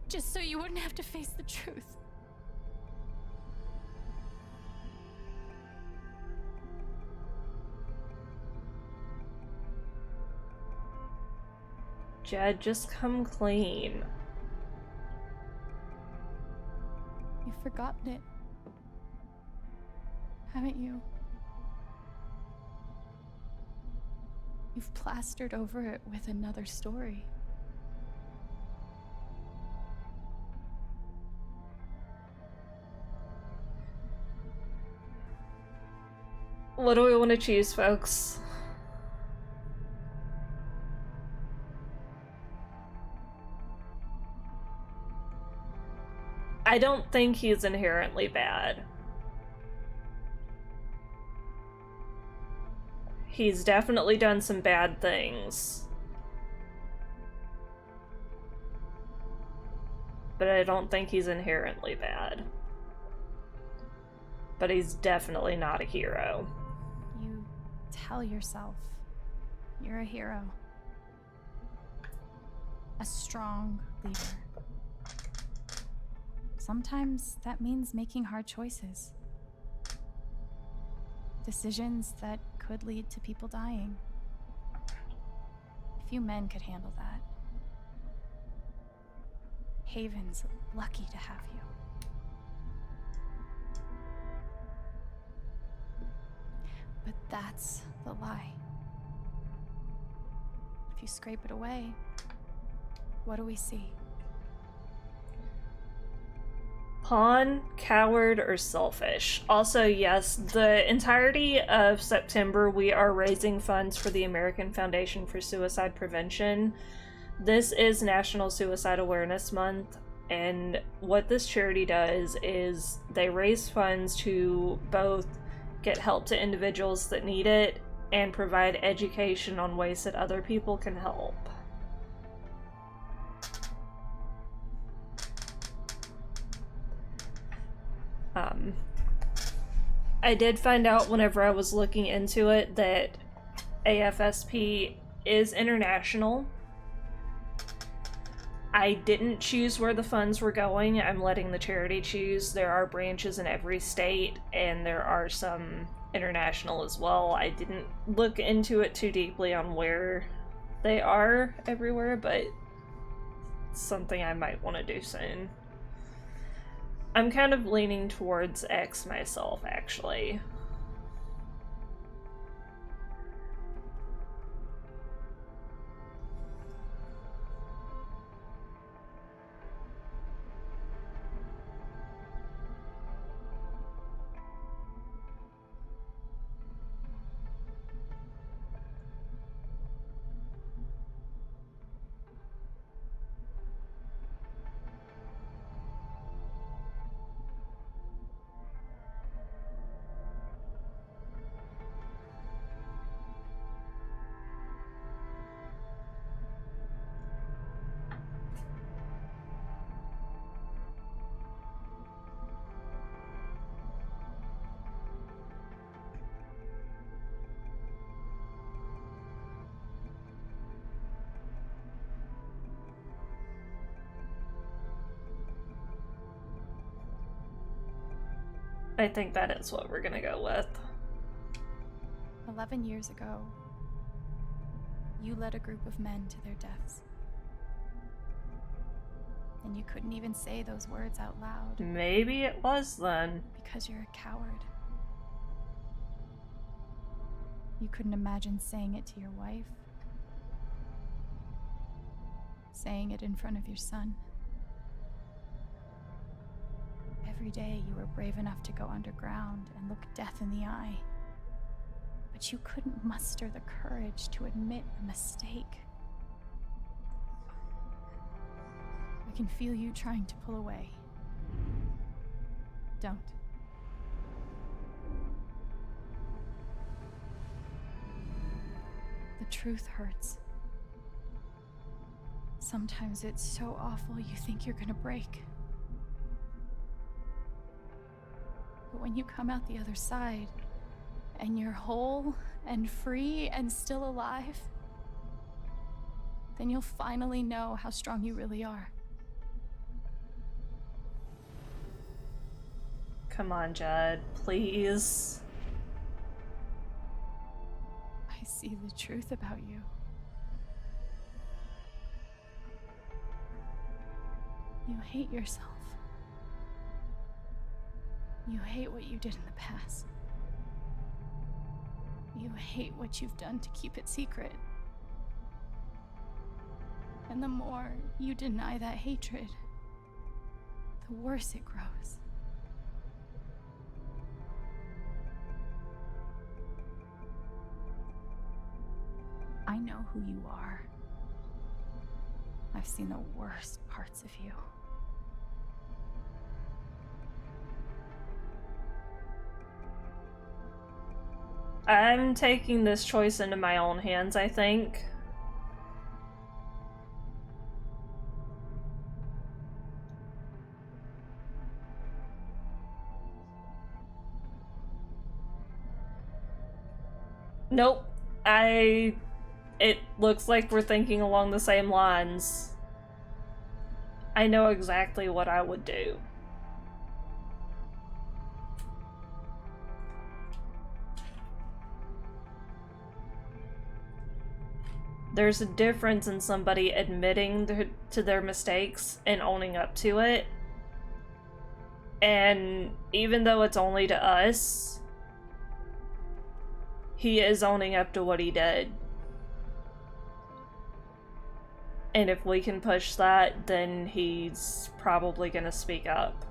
just so you wouldn't have to face the truth. Jed, just come clean. You've forgotten it, haven't you? You've plastered over it with another story. What do we want to choose, folks? I don't think he's inherently bad. He's definitely done some bad things. But I don't think he's inherently bad. But he's definitely not a hero. You tell yourself you're a hero. A strong leader. Sometimes that means making hard choices. Decisions that could lead to people dying. Few men could handle that. Haven's lucky to have you. But that's the lie. If you scrape it away, what do we see? Pawn, coward, or selfish. Also, yes, the entirety of September we are raising funds for the American Foundation for Suicide Prevention. This is National Suicide Awareness Month, and what this charity does is they raise funds to both get help to individuals that need it and provide education on ways that other people can help. I did find out whenever I was looking into it that AFSP is international. I didn't choose where the funds were going. I'm letting the charity choose. There are branches in every state, and there are some international as well. I didn't look into it too deeply on where they are everywhere, but it's something I might want to do soon. I'm kind of leaning towards X myself, actually. I think that is what we're gonna go with. 11 years ago, you led a group of men to their deaths. And you couldn't even say those words out loud. Maybe it was then. Because you're a coward. You couldn't imagine saying it to your wife. Saying it in front of your son. Every day you were brave enough to go underground and look death in the eye. But you couldn't muster the courage to admit a mistake. I can feel you trying to pull away. Don't. The truth hurts. Sometimes it's so awful you think you're gonna break. But when you come out the other side, and you're whole and free and still alive, then you'll finally know how strong you really are. Come on, Jed, please. I see the truth about you. You hate yourself. You hate what you did in the past. You hate what you've done to keep it secret. And the more you deny that hatred, the worse it grows. I know who you are. I've seen the worst parts of you. I'm taking this choice into my own hands, I think. Nope. It looks like we're thinking along the same lines. I know exactly what I would do. There's a difference in somebody admitting to their mistakes and owning up to it. And even though it's only to us, he is owning up to what he did. And if we can push that, then he's probably gonna speak up.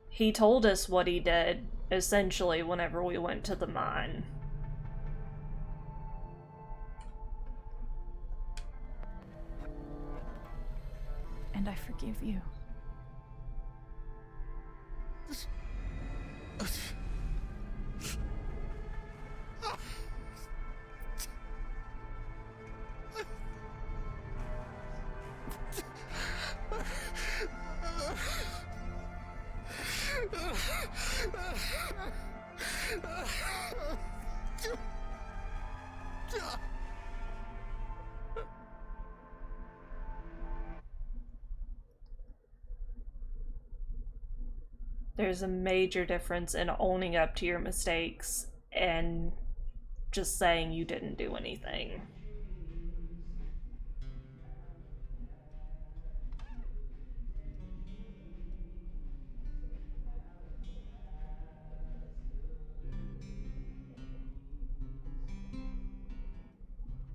He told us what he did, essentially, whenever we went to the mine. And I forgive you. There's a major difference in owning up to your mistakes and just saying you didn't do anything.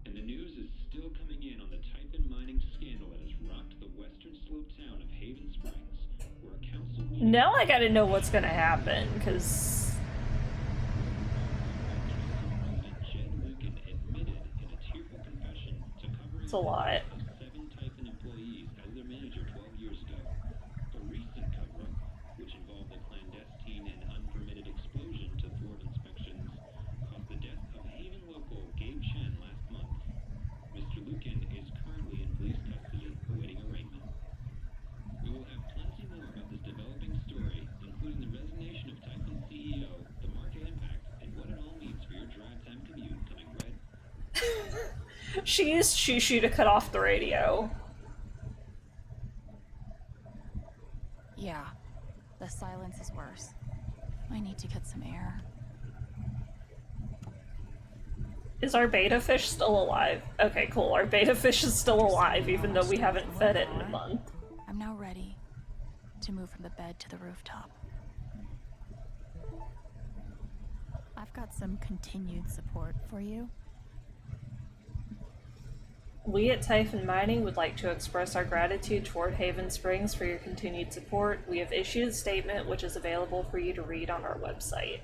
And the news is still coming in on the Typhon mining scandal that has rocked the western slope town of Haven Springs, where a council... Now I gotta know what's gonna happen, because... It's a lot. ...of 7 Typhon employees as their manager 12 years ago. A recent cover-up, which involved a clandestine and unpermitted explosion to thwart inspections, caused the death of Haven local Gabe Chen last month. Mr. Lucan is currently in police custody, awaiting arraignment. We will have plenty more about this developing story, including the resignation of Typhon CEO, the market impact, and what it all means for your drive time commute coming right. She used Shushu to cut off the radio. Yeah, the silence is worse. I need to get some air. Is our beta fish still alive? Okay, cool. Our beta fish is still alive, even though we haven't fed it in a month. I'm now ready to move from the bed to the rooftop. I've got some continued support for you. We at Typhon Mining would like to express our gratitude toward Haven Springs for your continued support. We have issued a statement which is available for you to read on our website.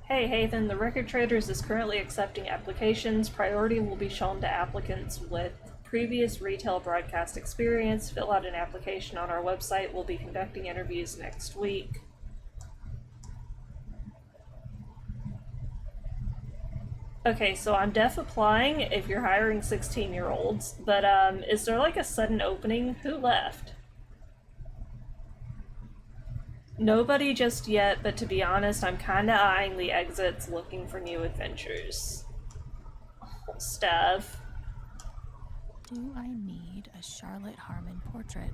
Hey Haven, the Record Traders is currently accepting applications. Priority will be shown to applicants with previous retail broadcast experience. Fill out an application on our website. We'll be conducting interviews next week. Okay, so I'm def applying if you're hiring 16-year-olds, but is there like a sudden opening? Who left? Nobody just yet, but to be honest, I'm kinda eyeing the exits looking for new adventures. Oh, Steph. Do I need a Charlotte Harmon portrait?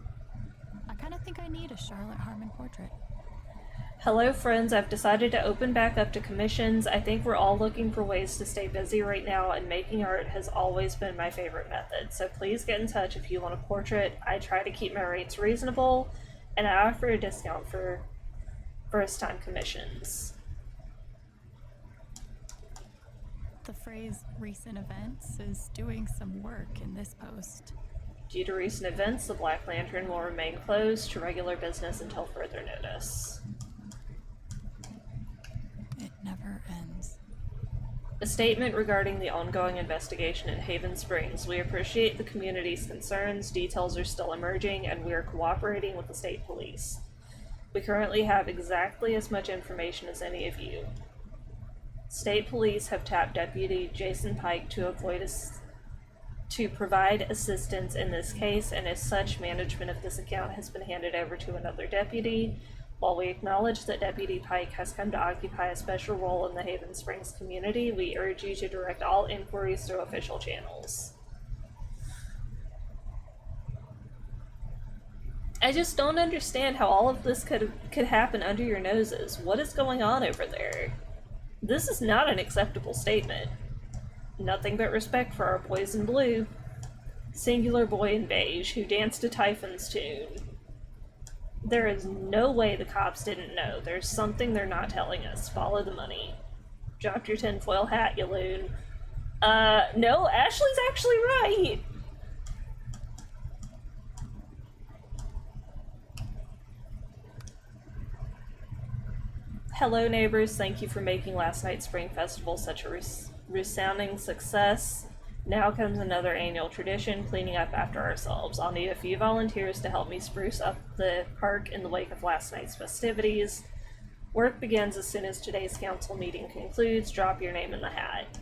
I kinda think I need a Charlotte Harmon portrait. Hello friends, I've decided to open back up to commissions. I think we're all looking for ways to stay busy right now, and making art has always been my favorite method. So please get in touch if you want a portrait. I try to keep my rates reasonable, and I offer a discount for first-time commissions. The phrase recent events is doing some work in this post. Due to recent events, the Black Lantern will remain closed to regular business until further notice. It never ends. A statement regarding the ongoing investigation in Haven Springs. We appreciate the community's concerns, details are still emerging, and we are cooperating with the state police. We currently have exactly as much information as any of you. State police have tapped Deputy Jason Pike to provide assistance in this case, and as such, management of this account has been handed over to another deputy. While we acknowledge that Deputy Pike has come to occupy a special role in the Haven Springs community, we urge you to direct all inquiries through official channels. I just don't understand how all of this could happen under your noses. What is going on over there? This is not an acceptable statement. Nothing but respect for our boys in blue. Singular boy in beige who danced to Typhon's tune. There is no way the cops didn't know. There's something they're not telling us. Follow the money. Drop your tinfoil hat, you loon. No, Ashley's actually right. Hello neighbors, thank you for making last night's Spring Festival such a resounding success. Now comes another annual tradition, cleaning up after ourselves. I'll need a few volunteers to help me spruce up the park in the wake of last night's festivities. Work begins as soon as today's council meeting concludes. Drop your name in the hat.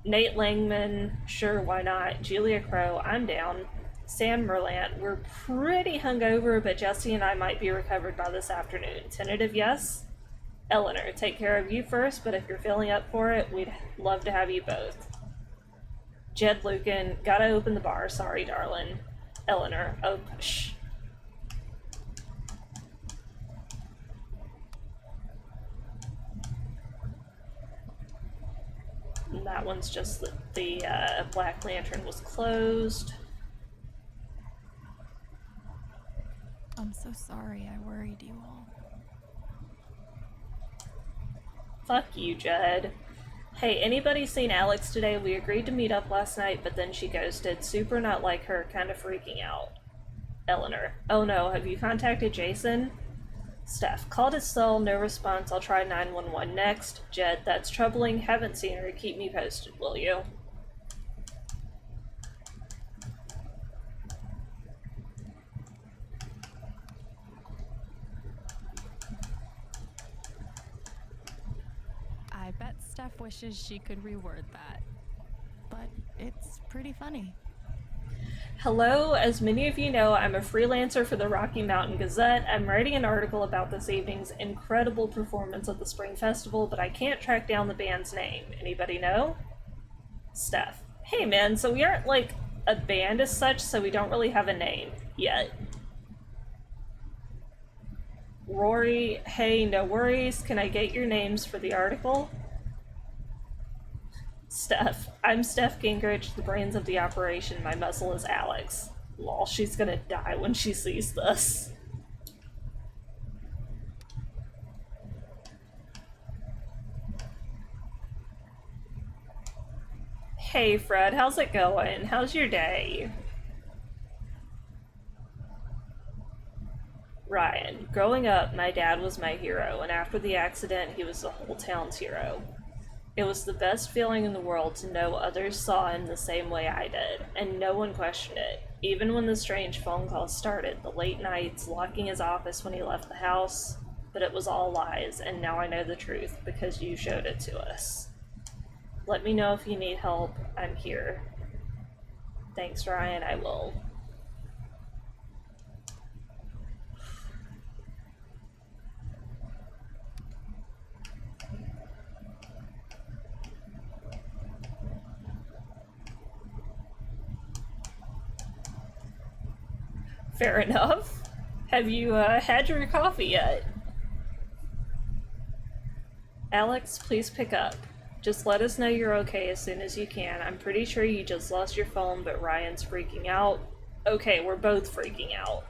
Nate Langman, sure, why not? Julia Crow, I'm down. Sam Merlant, we're pretty hungover, but Jesse and I might be recovered by this afternoon. Tentative yes? Eleanor, take care of you first, but if you're feeling up for it, we'd love to have you both. Jed Lucan, gotta open the bar, sorry darling. Eleanor, oh push. And that one's just that the Black Lantern was closed. I'm so sorry I worried you all. Fuck you, Jed. Hey, anybody seen Alex today? We agreed to meet up last night, but then she ghosted. Super not like her, kinda freaking out. Eleanor. Oh no, have you contacted Jason? Steph. Called his cell, no response. I'll try 911 next. Jed. That's troubling. Haven't seen her. Keep me posted, will you? I bet Steph wishes she could reword that. But it's pretty funny. Hello, as many of you know, I'm a freelancer for the Rocky Mountain Gazette. I'm writing an article about this evening's incredible performance at the Spring Festival, but I can't track down the band's name. Anybody know? Steph. Hey man, so we aren't, like, a band as such, so we don't really have a name yet. Rory, hey, no worries. Can I get your names for the article? Steph. I'm Steph Gingrich, the brains of the operation. My muscle is Alex. Lol, she's gonna die when she sees this. Hey Fred, how's it going? How's your day? Ryan, growing up, my dad was my hero, and after the accident, he was the whole town's hero. It was the best feeling in the world to know others saw him the same way I did, and no one questioned it. Even when the strange phone calls started, the late nights, locking his office when he left the house, but it was all lies, and now I know the truth because you showed it to us. Let me know if you need help. I'm here. Thanks, Ryan. I will. Fair enough. Have you had your coffee yet? Alex, please pick up. Just let us know you're okay as soon as you can. I'm pretty sure you just lost your phone, but Ryan's freaking out. Okay, we're both freaking out.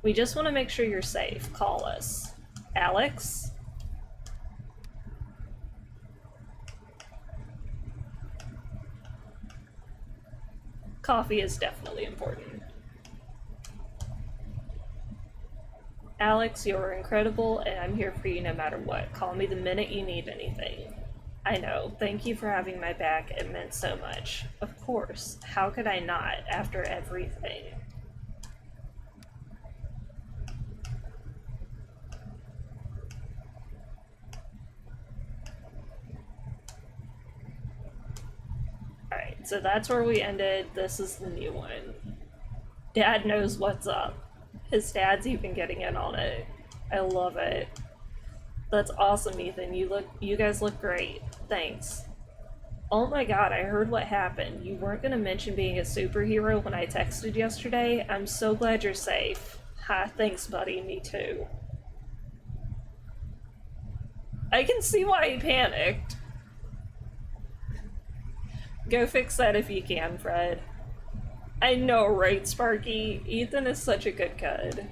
We just want to make sure you're safe. Call us. Alex? Coffee is definitely important. Alex, you're incredible, and I'm here for you no matter what. Call me the minute you need anything. I know. Thank you for having my back. It meant so much. Of course. How could I not, after everything? Alright, so that's where we ended. This is the new one. Dad knows what's up. His dad's even getting in on it. I love it. That's awesome, Ethan. You guys look great. Thanks. Oh my god, I heard what happened. You weren't gonna mention being a superhero when I texted yesterday. I'm so glad you're safe. Ha, thanks, buddy. Me too. I can see why he panicked. Go fix that if you can, Fred. I know, right, Sparky? Ethan is such a good kid.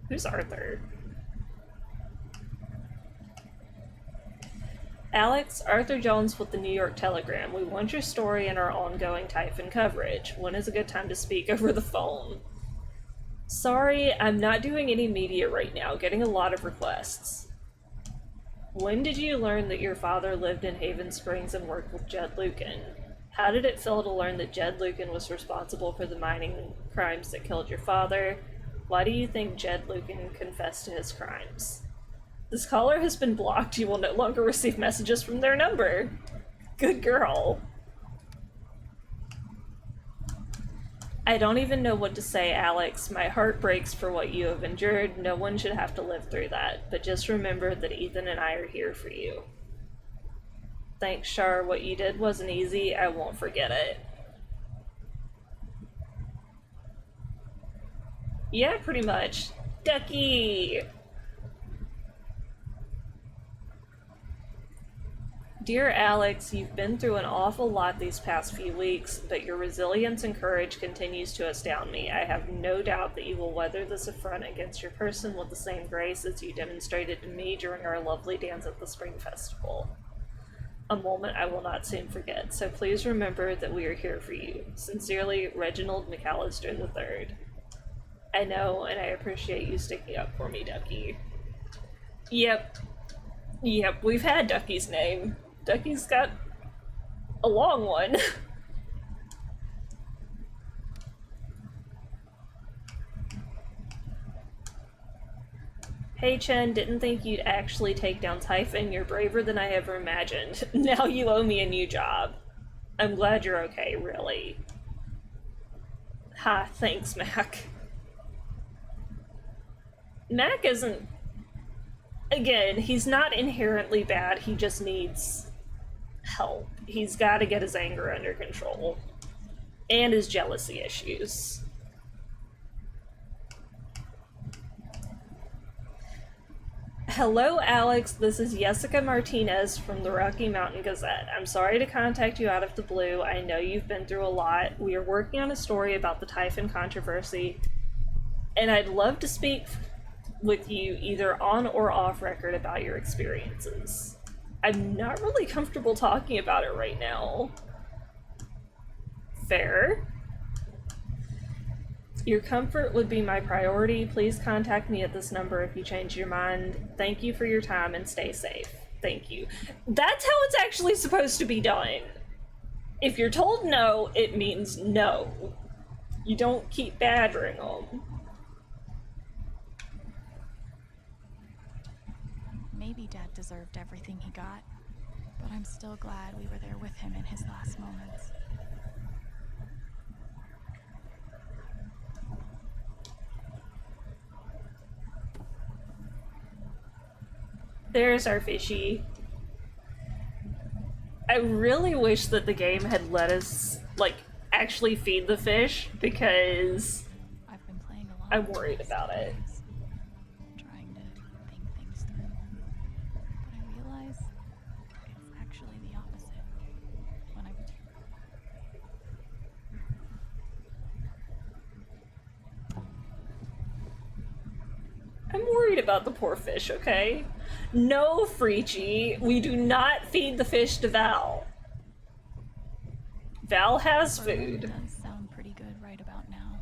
Who's Arthur? Alex, Arthur Jones with the New York Telegram. We want your story in our ongoing Typhon coverage. When is a good time to speak over the phone? Sorry, I'm not doing any media right now, getting a lot of requests. When did you learn that your father lived in Haven Springs and worked with Jed Lucan? How did it feel to learn that Jed Lucan was responsible for the mining crimes that killed your father? Why do you think Jed Lucan confessed to his crimes? This caller has been blocked. You will no longer receive messages from their number. Good girl. I don't even know what to say, Alex. My heart breaks for what you have endured. No one should have to live through that. But just remember that Ethan and I are here for you. Thanks, Shar. What you did wasn't easy. I won't forget it. Yeah, pretty much. Ducky! Dear Alex, you've been through an awful lot these past few weeks, but your resilience and courage continues to astound me. I have no doubt that you will weather this affront against your person with the same grace as you demonstrated to me during our lovely dance at the Spring Festival. A moment I will not soon forget, so please remember that we are here for you. Sincerely, Reginald McAllister III. I know, and I appreciate you sticking up for me, Ducky. Yep, we've had Ducky's name. Ducky's got a long one. Hey Chen, didn't think you'd actually take down Typhon. You're braver than I ever imagined. Now you owe me a new job. I'm glad you're okay, really. Ha, thanks, Mac. Mac isn't... Again, he's not inherently bad, he just needs help. He's gotta get his anger under control. and his jealousy issues. Hello, Alex. This is Jessica Martinez from the Rocky Mountain Gazette. I'm sorry to contact you out of the blue. I know you've been through a lot. We are working on a story about the Typhon controversy, and I'd love to speak with you either on or off record about your experiences. I'm not really comfortable talking about it right now. Fair. Your comfort would be my priority. Please contact me at this number if you change your mind. Thank you for your time and stay safe. Thank you. That's how it's actually supposed to be done. If you're told no, it means no. You don't keep badgering them. Maybe Dad deserved everything he got, but I'm still glad we were there with him in his last moments. There's our fishy. I really wish that the game had let us, like, actually feed the fish, because I've been playing a lot. I'm worried about it. Trying to think things through. But I realize it's actually the opposite. When I'm worried about the poor fish, okay? No, Freechy, we do not feed the fish to Val. Val has food. does sound pretty good right about now.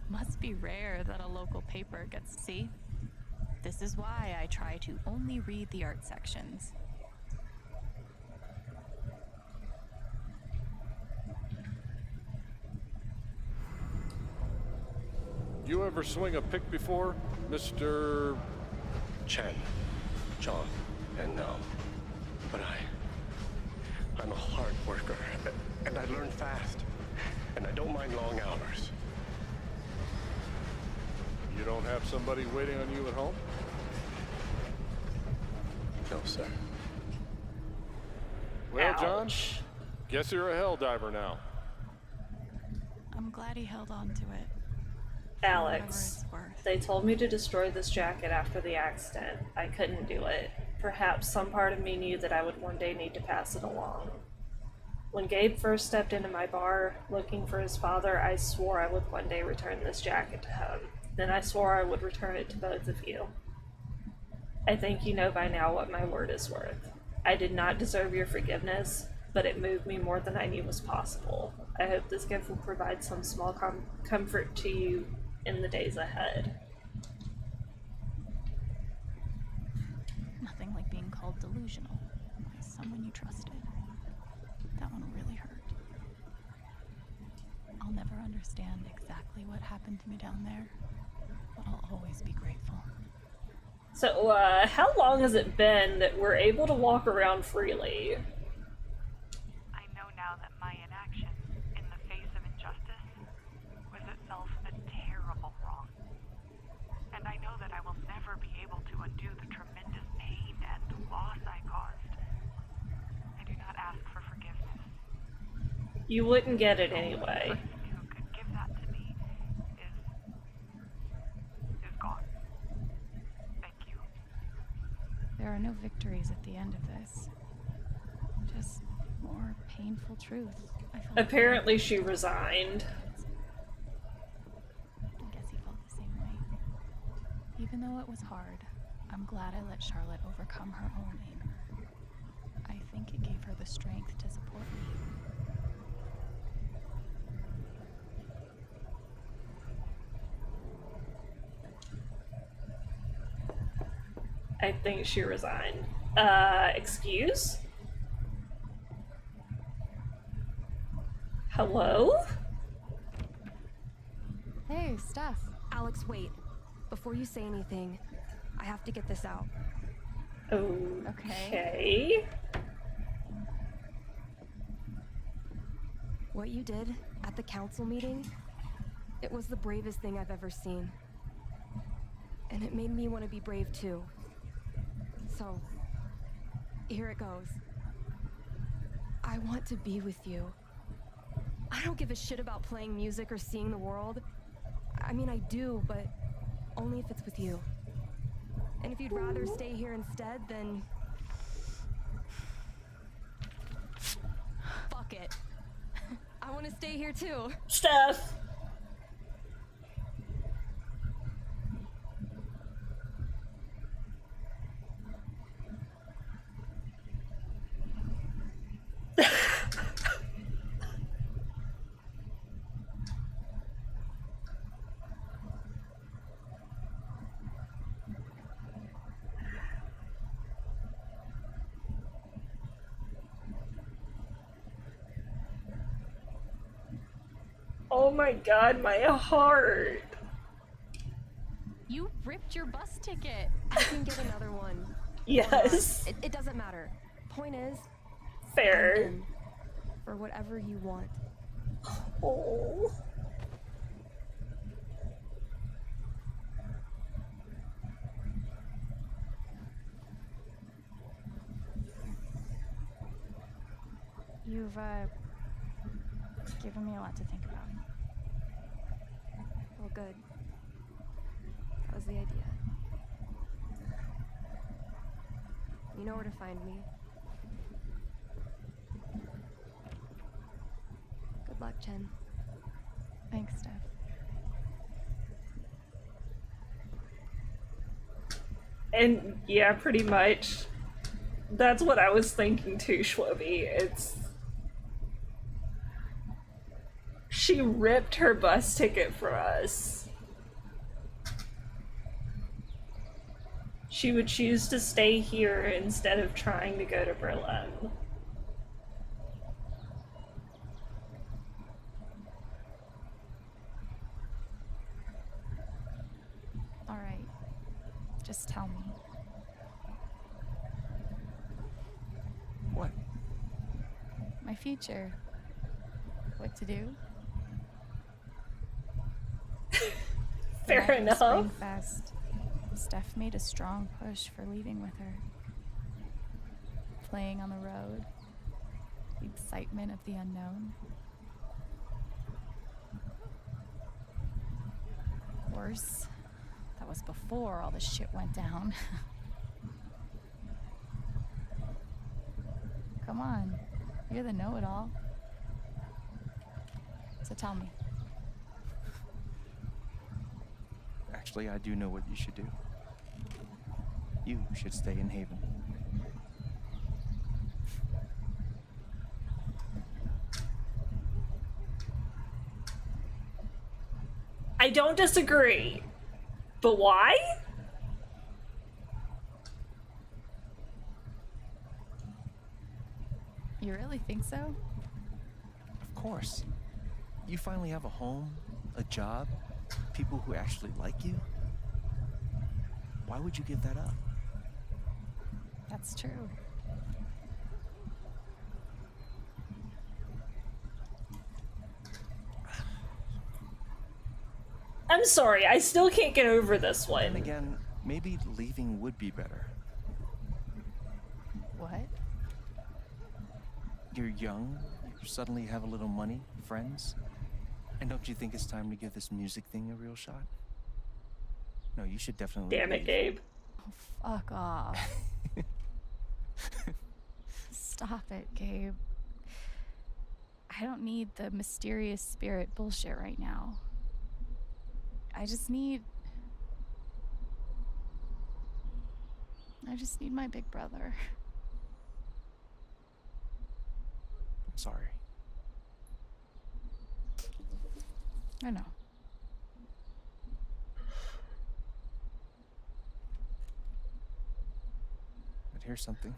Must be rare that a local paper gets to see. This is why I try to only read the art sections. You ever swing a pick before, Mr. Chen, John, and no. But I'm a hard worker, and I learn fast, and I don't mind long hours. You don't have somebody waiting on you at home? No, sir. Well, Ouch. John, guess you're a hell diver now. I'm glad he held on to it. Alex, they told me to destroy this jacket after the accident. I couldn't do it. Perhaps some part of me knew that I would one day need to pass it along. When Gabe first stepped into my bar looking for his father, I swore I would one day return this jacket to him. Then I swore I would return it to both of you. I think you know by now what my word is worth. I did not deserve your forgiveness, but it moved me more than I knew was possible. I hope this gift will provide some small comfort to you in the days ahead. Nothing like being called delusional by someone you trusted. That one really hurt. I'll never understand exactly what happened to me down there, but I'll always be grateful. So, how long has it been that we're able to walk around freely? I know now that my inaction in the face of injustice was itself a terrible wrong. And I know that I will never be able to undo the tremendous pain and loss I caused. I do not ask for forgiveness. You wouldn't get it anyway. The person who could give that to me is gone. Thank you. There are no victories at the end of this. Just more painful truth. I felt Apparently she resigned. I guess he felt the same way. Even though it was hard, I'm glad I let Charlotte overcome her own anger. I think it gave her the strength to support me. I think she resigned. Excuse? Hello? Hey, Steph. Alex, wait. Before you say anything, I have to get this out. Okay. What you did at the council meeting, it was the bravest thing I've ever seen. And it made me want to be brave too. So, Here it goes. I want to be with you. I don't give a shit about playing music or seeing the world. I mean, I do, but only if it's with you. And if you'd rather stay here instead, then... fuck it. I want to stay here too. Steph! Oh my god, my heart. You ripped your bus ticket. I can get another one. Yes. It doesn't matter. Point is, fair. I'm in for whatever you want. Oh. You've given me a lot to think about. Well, good. That was the idea. You know where to find me. Good luck, Chen. Thanks, Steph. And yeah, pretty much. That's what I was thinking too, Schwobi. It's... She ripped her bus ticket for us. She would choose to stay here instead of trying to go to Berlin. All right. Just tell me. What? My future. What to do? Fair After enough. Springfest, Steph made a strong push for leaving with her. Playing on the road. The excitement of the unknown. Of course, that was before all the shit went down. Come on, you're the know-it-all. So tell me. Actually, I do know what you should do. You should stay in Haven. I don't disagree. But why? You really think so? Of course. You finally have a home, a job, people who actually like you. Why would you give that up? That's true. I'm sorry, I still can't get over this one. And again, maybe leaving would be better. What? You're young, you suddenly have a little money, friends. And don't you think it's time to give this music thing a real shot? No, you should definitely Damn it, leave. Gabe. Oh, fuck off. Stop it, Gabe. I don't need the mysterious spirit bullshit right now. I just need my big brother. I'm sorry. I know. But here's something.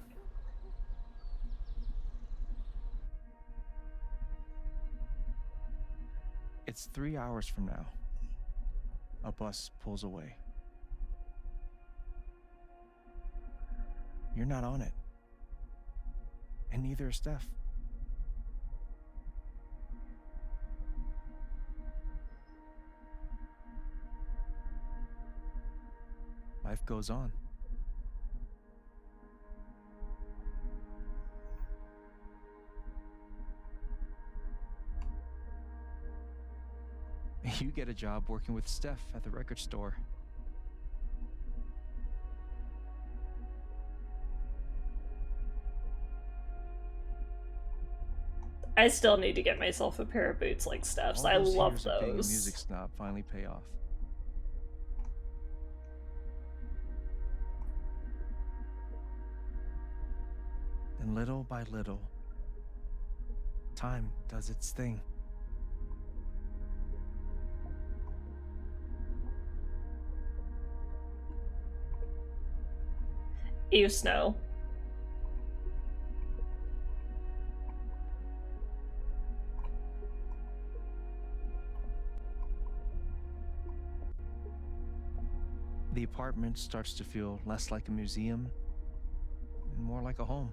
It's 3 hours from now. A bus pulls away. You're not on it. And neither is Steph. Life goes on. You get a job working with Steph at the record store. I still need to get myself a pair of boots like Steph's. I love Years of being a music those. snob finally pay off. And little by little, time does its thing. Ew, Snow. The apartment starts to feel less like a museum and more like a home.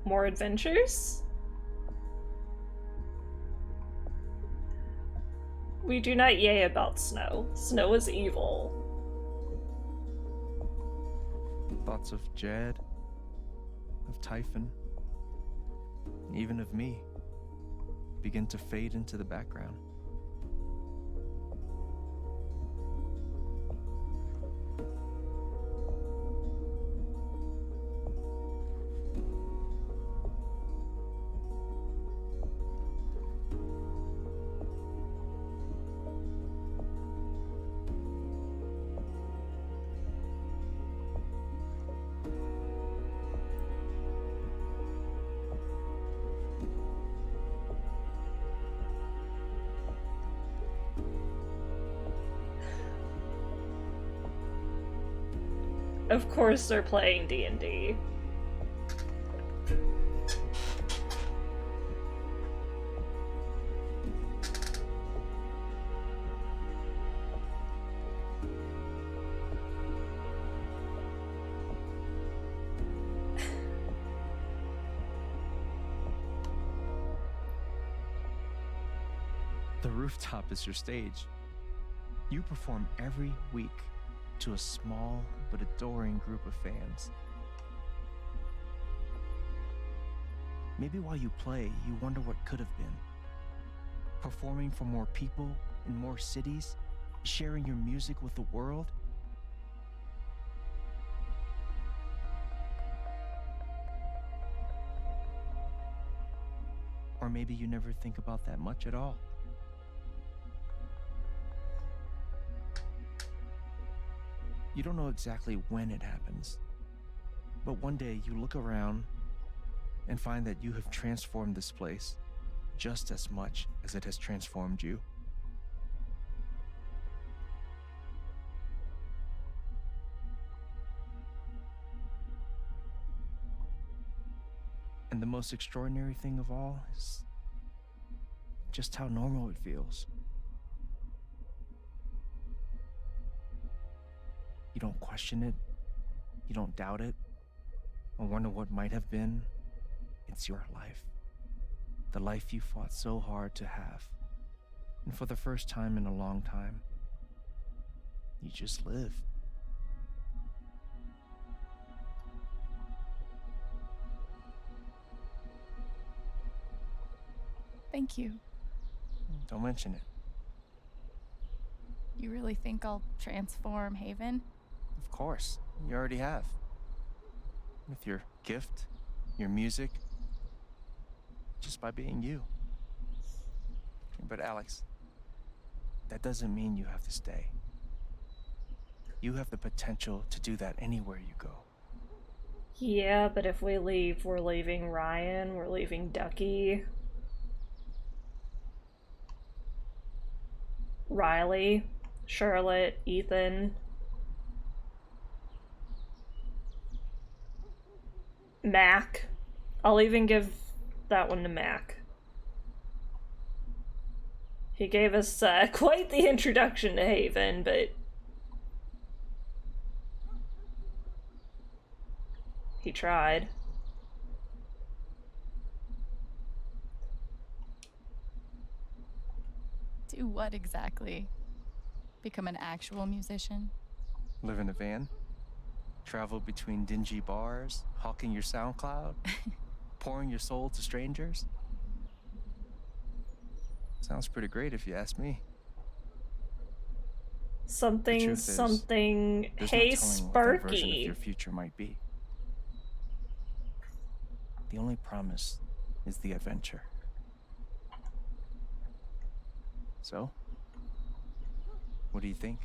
More adventures? We do not yay about Snow. Snow is evil. Thoughts of Jed, of Typhon, and even of me begin to fade into the background. Of course they're playing D&D. The rooftop is your stage. You perform every week to a small but adoring group of fans. Maybe while you play, you wonder what could have been. Performing for more people in more cities, sharing your music with the world. Or maybe you never think about that much at all. You don't know exactly when it happens, but one day you look around and find that you have transformed this place just as much as it has transformed you. And the most extraordinary thing of all is just how normal it feels. You don't question it, you don't doubt it, or wonder what might have been. It's your life. The life you fought so hard to have. And for the first time in a long time, you just live. Thank you. Don't mention it. You really think I'll transform Haven? Of course, you already have. With your gift, your music, just by being you. But Alex, that doesn't mean you have to stay. You have the potential to do that anywhere you go. Yeah, but if we leave, we're leaving Ryan, we're leaving Ducky, Riley, Charlotte, Ethan, Mac. I'll even give that one to Mac. He gave us quite the introduction to Haven, but he tried. Do what exactly? Become an actual musician? Live in a van? Travel between dingy bars, hawking your SoundCloud? pouring your soul to strangers? Sounds pretty great if you ask me. Something, truth is, something. There's Hey, no telling what that version of Sparky. your future might be. The only promise is the adventure. So, what do you think?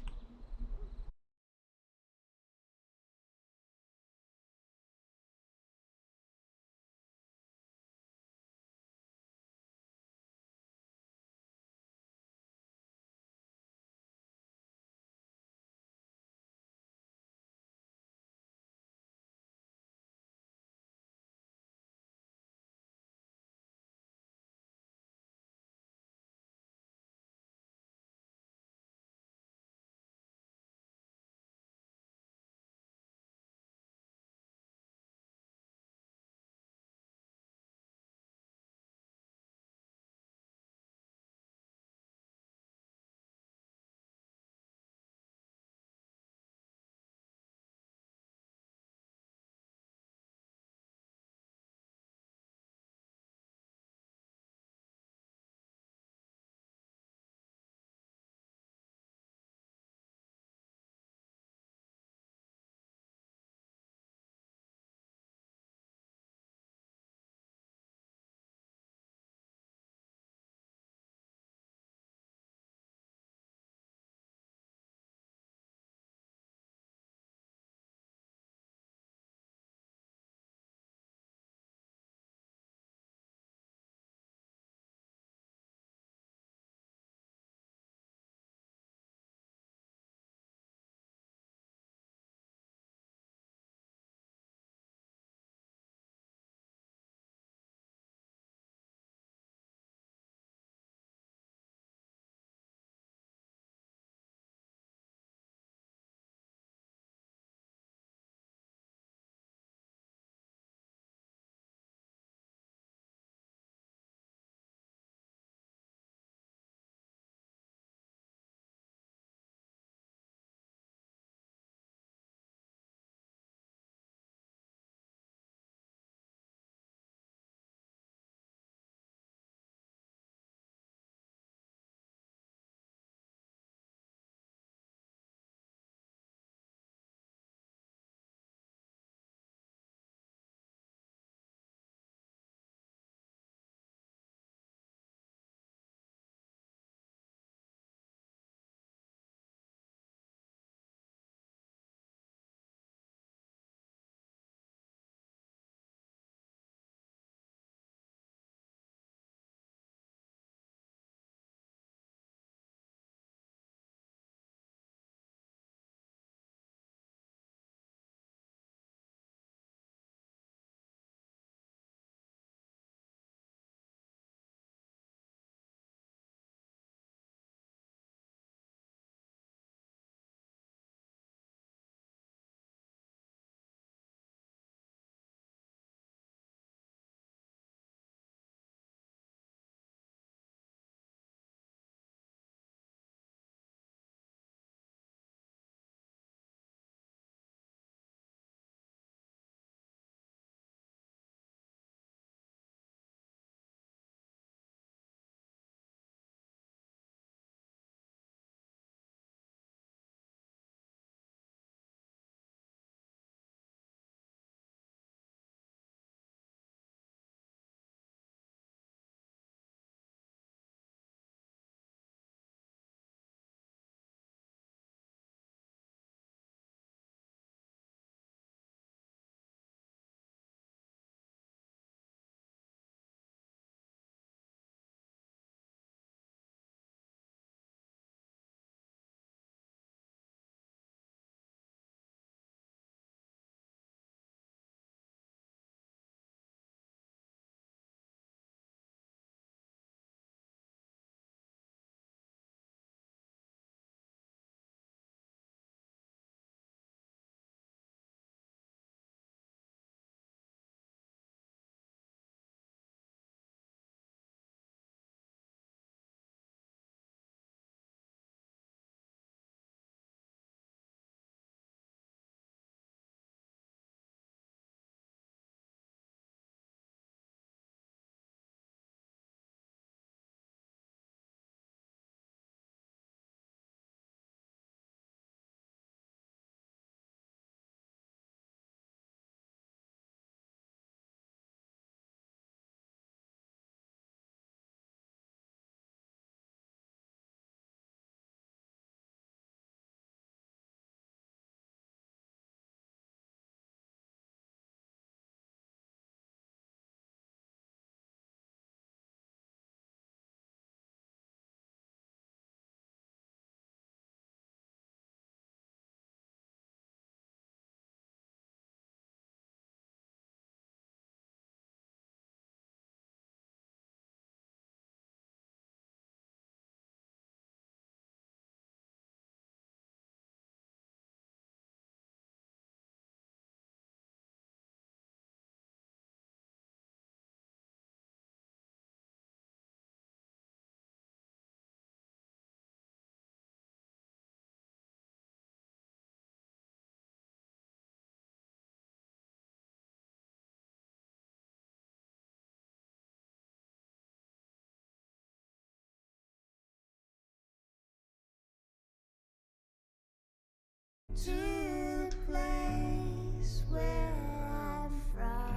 to the place where I'm from.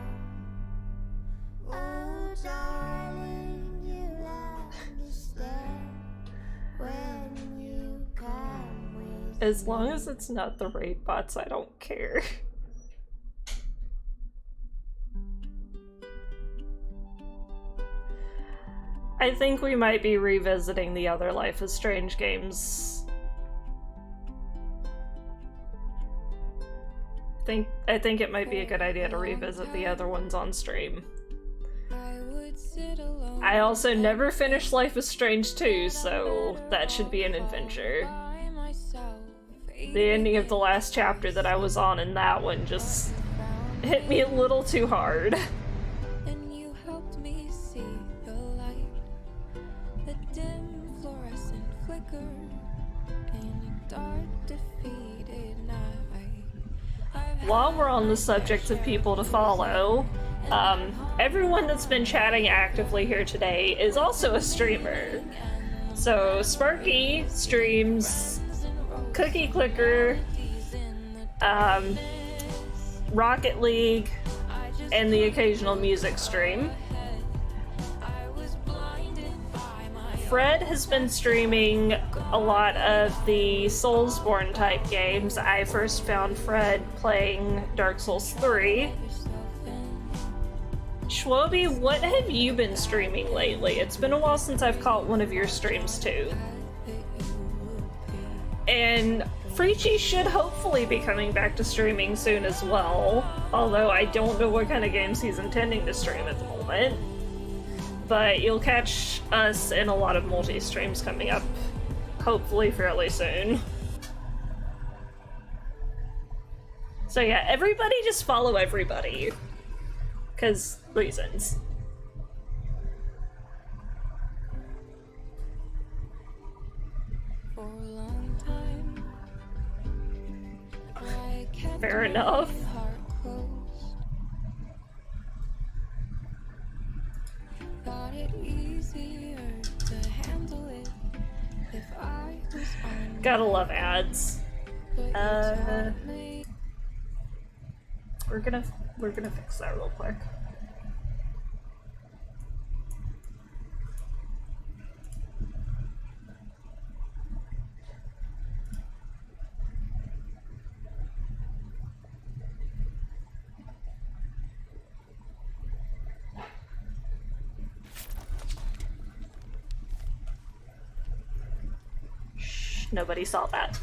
Oh, darling, you'll understand when you come with As long as it's not the raid bots, I don't care. I think we might be revisiting the other Life is Strange games. I think it might be a good idea to revisit the other ones on stream. I also never finished Life is Strange 2, so that should be an adventure. The ending of the last chapter that I was on in that one just hit me a little too hard. and you helped me see the light, the dim fluorescent flicker in a dark defeated night. While we're on the subject of people to follow, everyone that's been chatting actively here today is also a streamer. So Sparky streams Cookie Clicker, Rocket League, and the occasional music stream. Fred has been streaming a lot of the Soulsborne type games. I first found Fred playing Dark Souls 3. Schwobi, what have you been streaming lately? It's been a while since I've caught one of your streams too. And Freechy should hopefully be coming back to streaming soon as well, although I don't know what kind of games he's intending to stream at the moment. But you'll catch us in a lot of multi-streams coming up, hopefully fairly soon. So yeah, everybody just follow everybody. 'Cause reasons. For a long time, I kept Fair enough. my heart closed. Thought it easier to handle it if I was on. Gotta love ads. We're gonna fix that real quick. Shh, nobody saw that.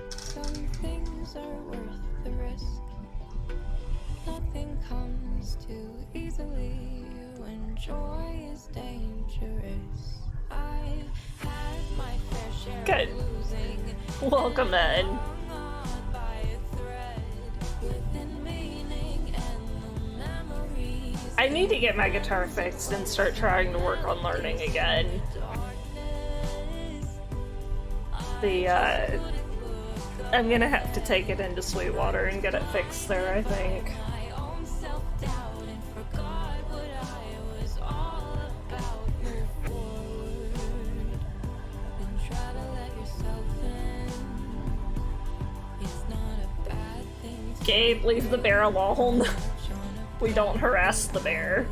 Some things are worth the risk. Nothing comes too easily when joy is dangerous. I've had my fair share Good. of losing. Welcome in. Hung on by a thread within meaning and the memories. I need to get my guitar fixed and start trying to work on learning again. I'm gonna have to take it into Sweetwater and get it fixed there, I think. My own self-doubt and forgot what I was all about. Move forward and try to let yourself in. It's not a bad thing. Gabe, leave the bear alone. We don't harass the bear.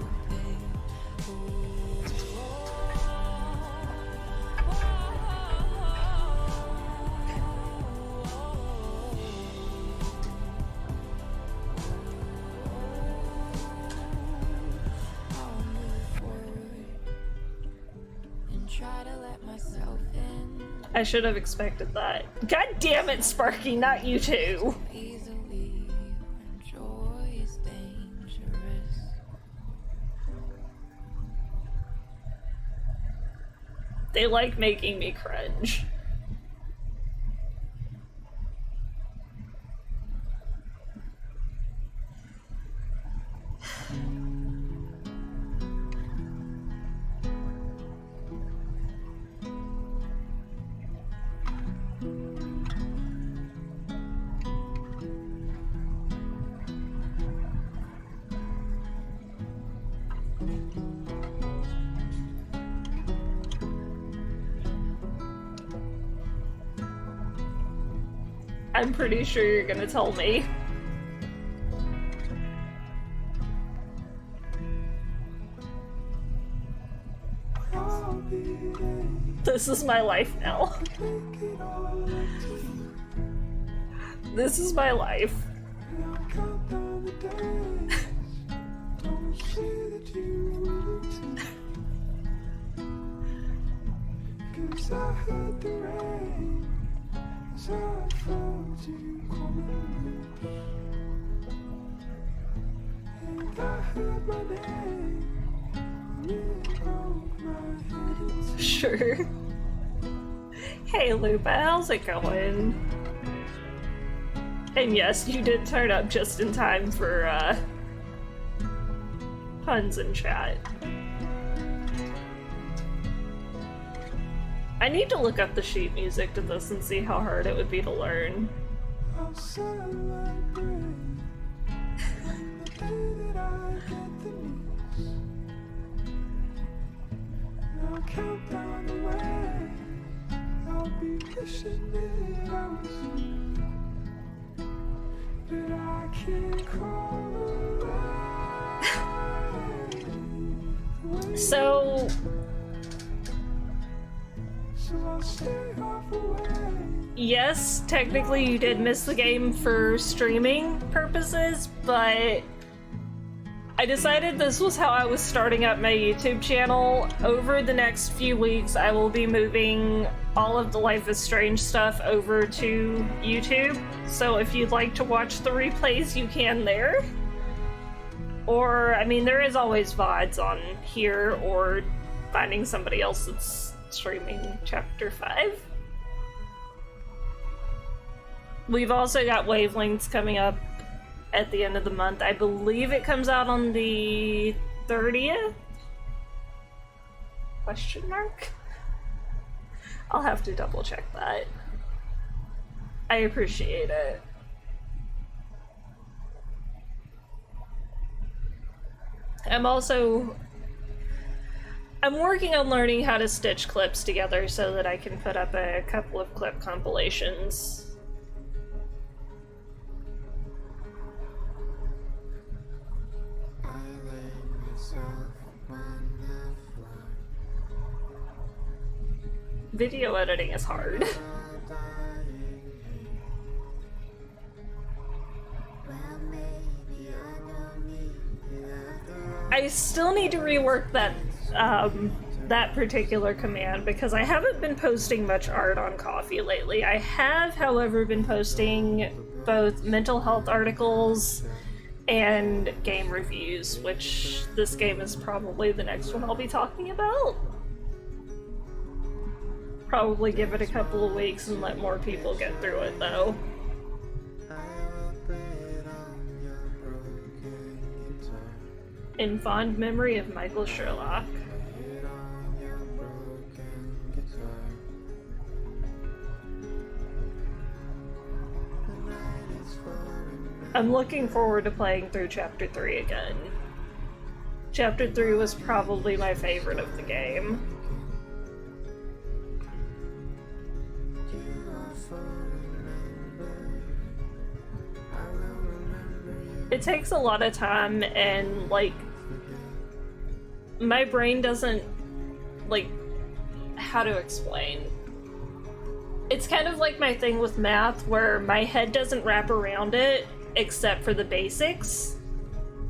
Try to let myself in I should have expected that. God damn it, Sparky, not you too. easily when joy is dangerous. They like making me cringe. I'm pretty sure you're gonna tell me. This is my life now. This is my life. Sure. Hey Lupa, how's it going? And yes, you did turn up just in time for puns in chat. I need to look up the sheet music to this and see how hard it would be to learn. So yes, technically you did miss the game for streaming purposes, but I decided this was how I was starting up my YouTube channel. Over the next few weeks, I will be moving all of the Life is Strange stuff over to YouTube. So if you'd like to watch the replays, you can there. Or, I mean, there is always VODs on here, or finding somebody else that's streaming Chapter 5. We've also got Wavelengths coming up at the end of the month. I believe it comes out on the 30th? Question mark? I'll have to double check that. I appreciate it. I'm working on learning how to stitch clips together so that I can put up a couple of clip compilations. Video editing is hard. I still need to rework that that particular command because I haven't been posting much art on Coffee lately. I have, however, been posting both mental health articles and game reviews, which this game is probably the next one I'll be talking about. Probably give it a couple of weeks and let more people get through it, though. In fond memory of Michael Sherlock. I'm looking forward to playing through Chapter 3 again. Chapter 3 was probably my favorite of the game. It takes a lot of time, and like my brain doesn't, like, how to explain. It's kind of like my thing with math where my head doesn't wrap around it except for the basics.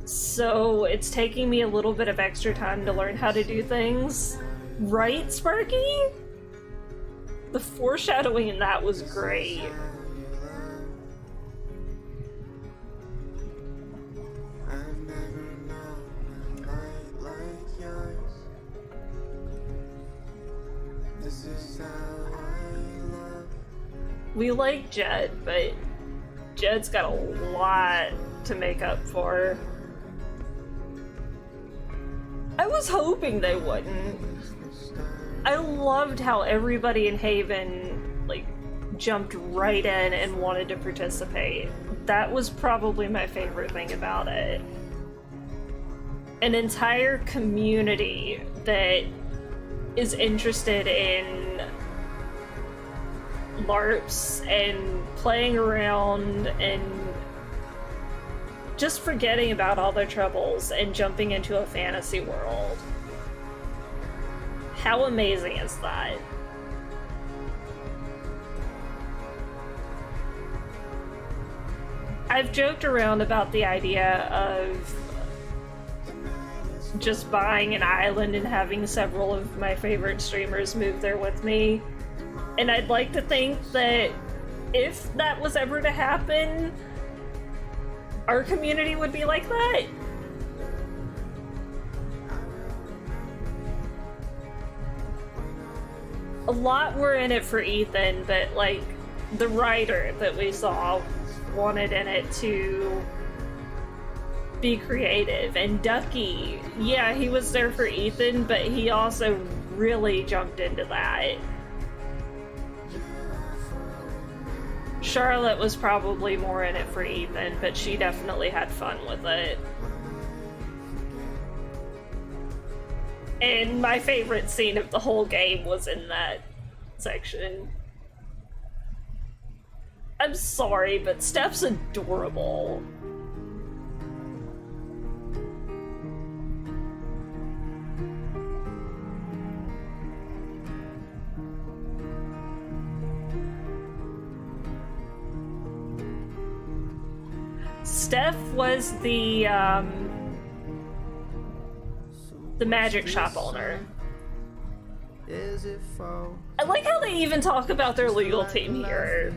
So it's taking me a little bit of extra time to learn how to do things. Right, Sparky? The foreshadowing in that was great. We like Jed, but Jed's got a lot to make up for. I was hoping they wouldn't. I loved how everybody in Haven, like, jumped right in and wanted to participate. That was probably my favorite thing about it. An entire community that is interested in LARPs and playing around and just forgetting about all their troubles and jumping into a fantasy world. How amazing is that? I've joked around about the idea of just buying an island and having several of my favorite streamers move there with me. And I'd like to think that if that was ever to happen, our community would be like that. A lot were in it for Ethan, but like the writer that we saw wanted in it to be creative. And Ducky, yeah, he was there for Ethan, but he also really jumped into that. Charlotte was probably more in it for Ethan, but she definitely had fun with it. And my favorite scene of the whole game was in that section. I'm sorry, but Steph's adorable. Steph was the magic shop owner. I like how they even talk about their legal team here.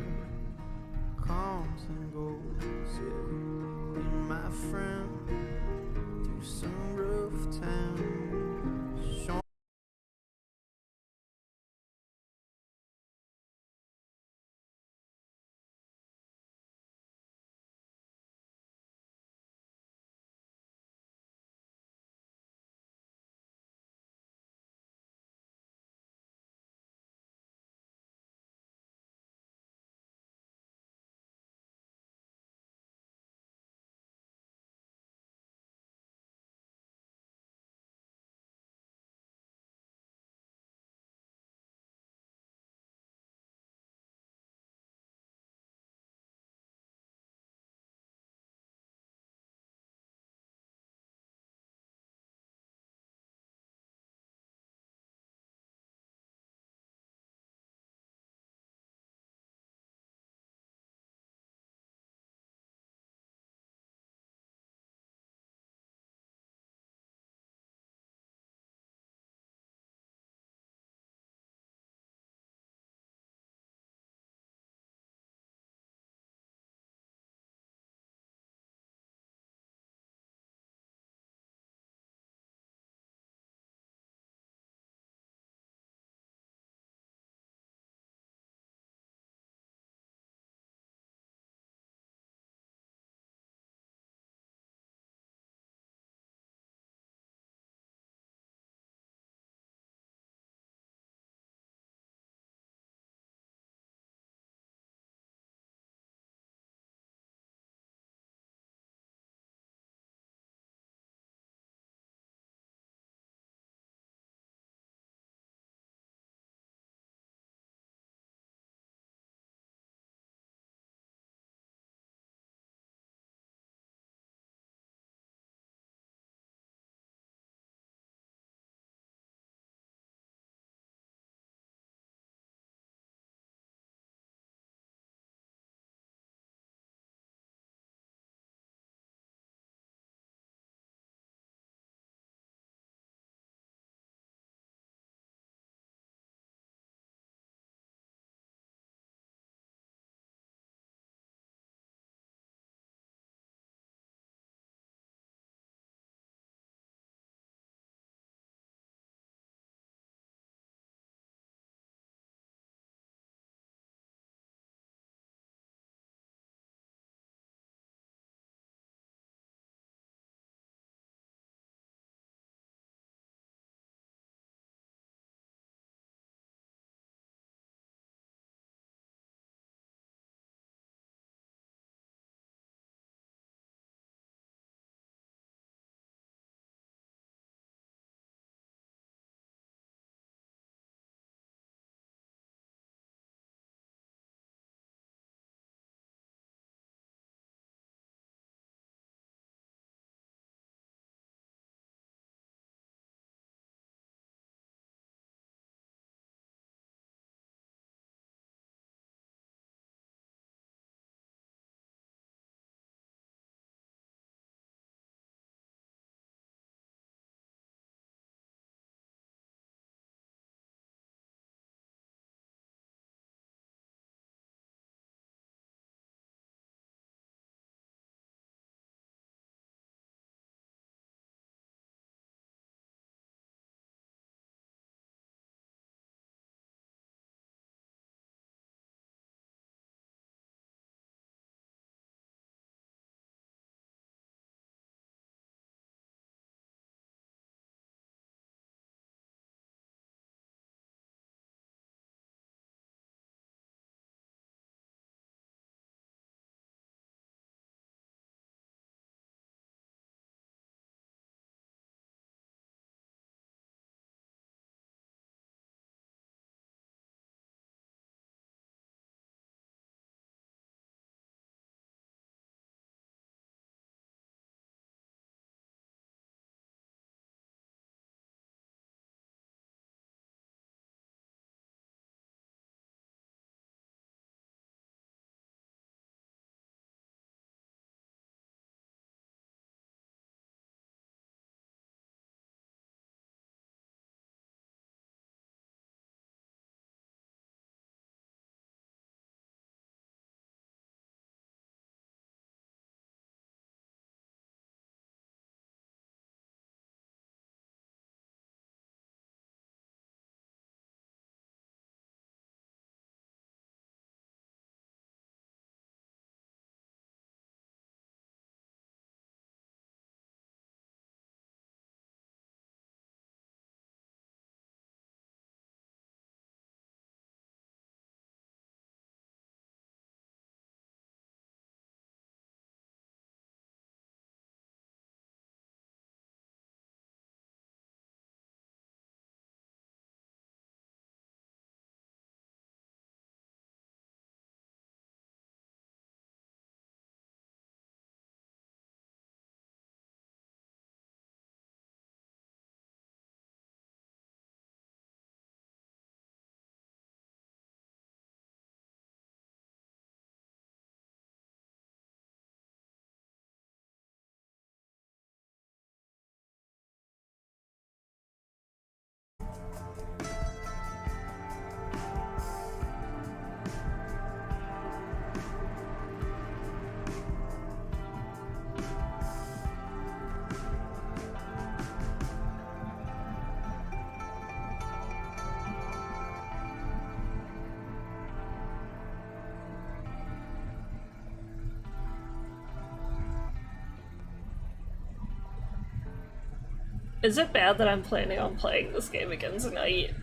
Is it bad that I'm planning on playing this game again tonight?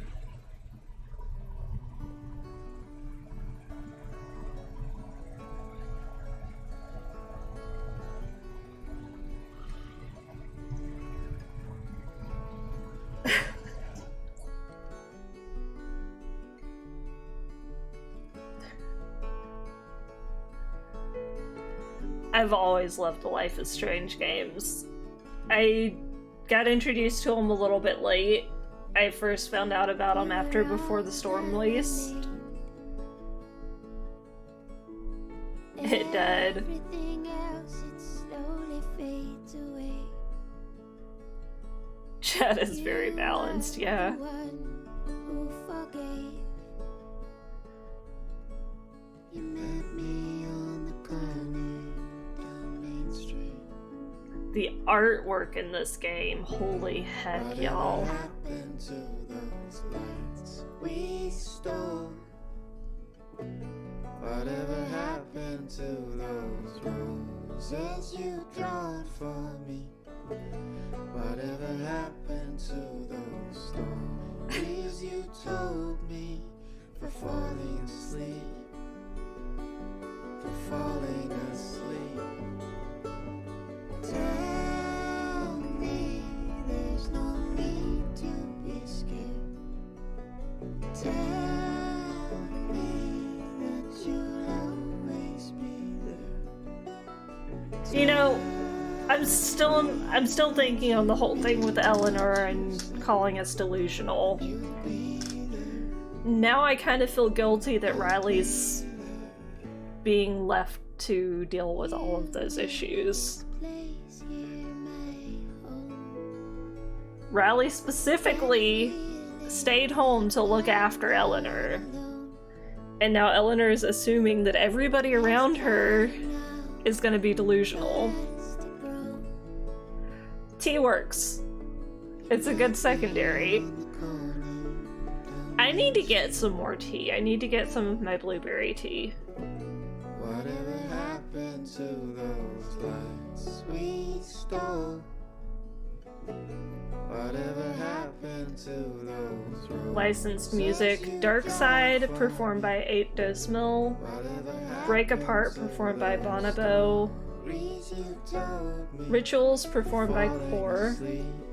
I've always loved the Life is Strange games. I got introduced to them a little bit late. I first found out about them after Before the Storm released. It did. Everything else, it slowly fades away. Chat is very balanced, yeah. Who forgave? You met me on the corner down Main Street. The artwork in this game, holy heck, y'all. Happened to those lights we stole? Whatever happened to those roses you drawn for me? Whatever happened to those stories you told me? For falling asleep, for falling asleep. Tell me there's no need to be scared. Tell me that you'll always be there. You know, I'm still thinking on the whole thing with Eleanor and calling us delusional. Now I kind of feel guilty that Riley's being left to deal with all of those issues. Riley specifically stayed home to look after Eleanor. And now Eleanor's assuming that everybody around her is gonna be delusional. Tea works. It's a good secondary. I need to get some more tea. I need to get some of my blueberry tea. Whatever happened to those lights we stole? Whatever happened to those roses? Licensed music. Dark Side, performed by 8 Dose Mill. Break Apart, performed by Bonobo. Rituals, performed by Core.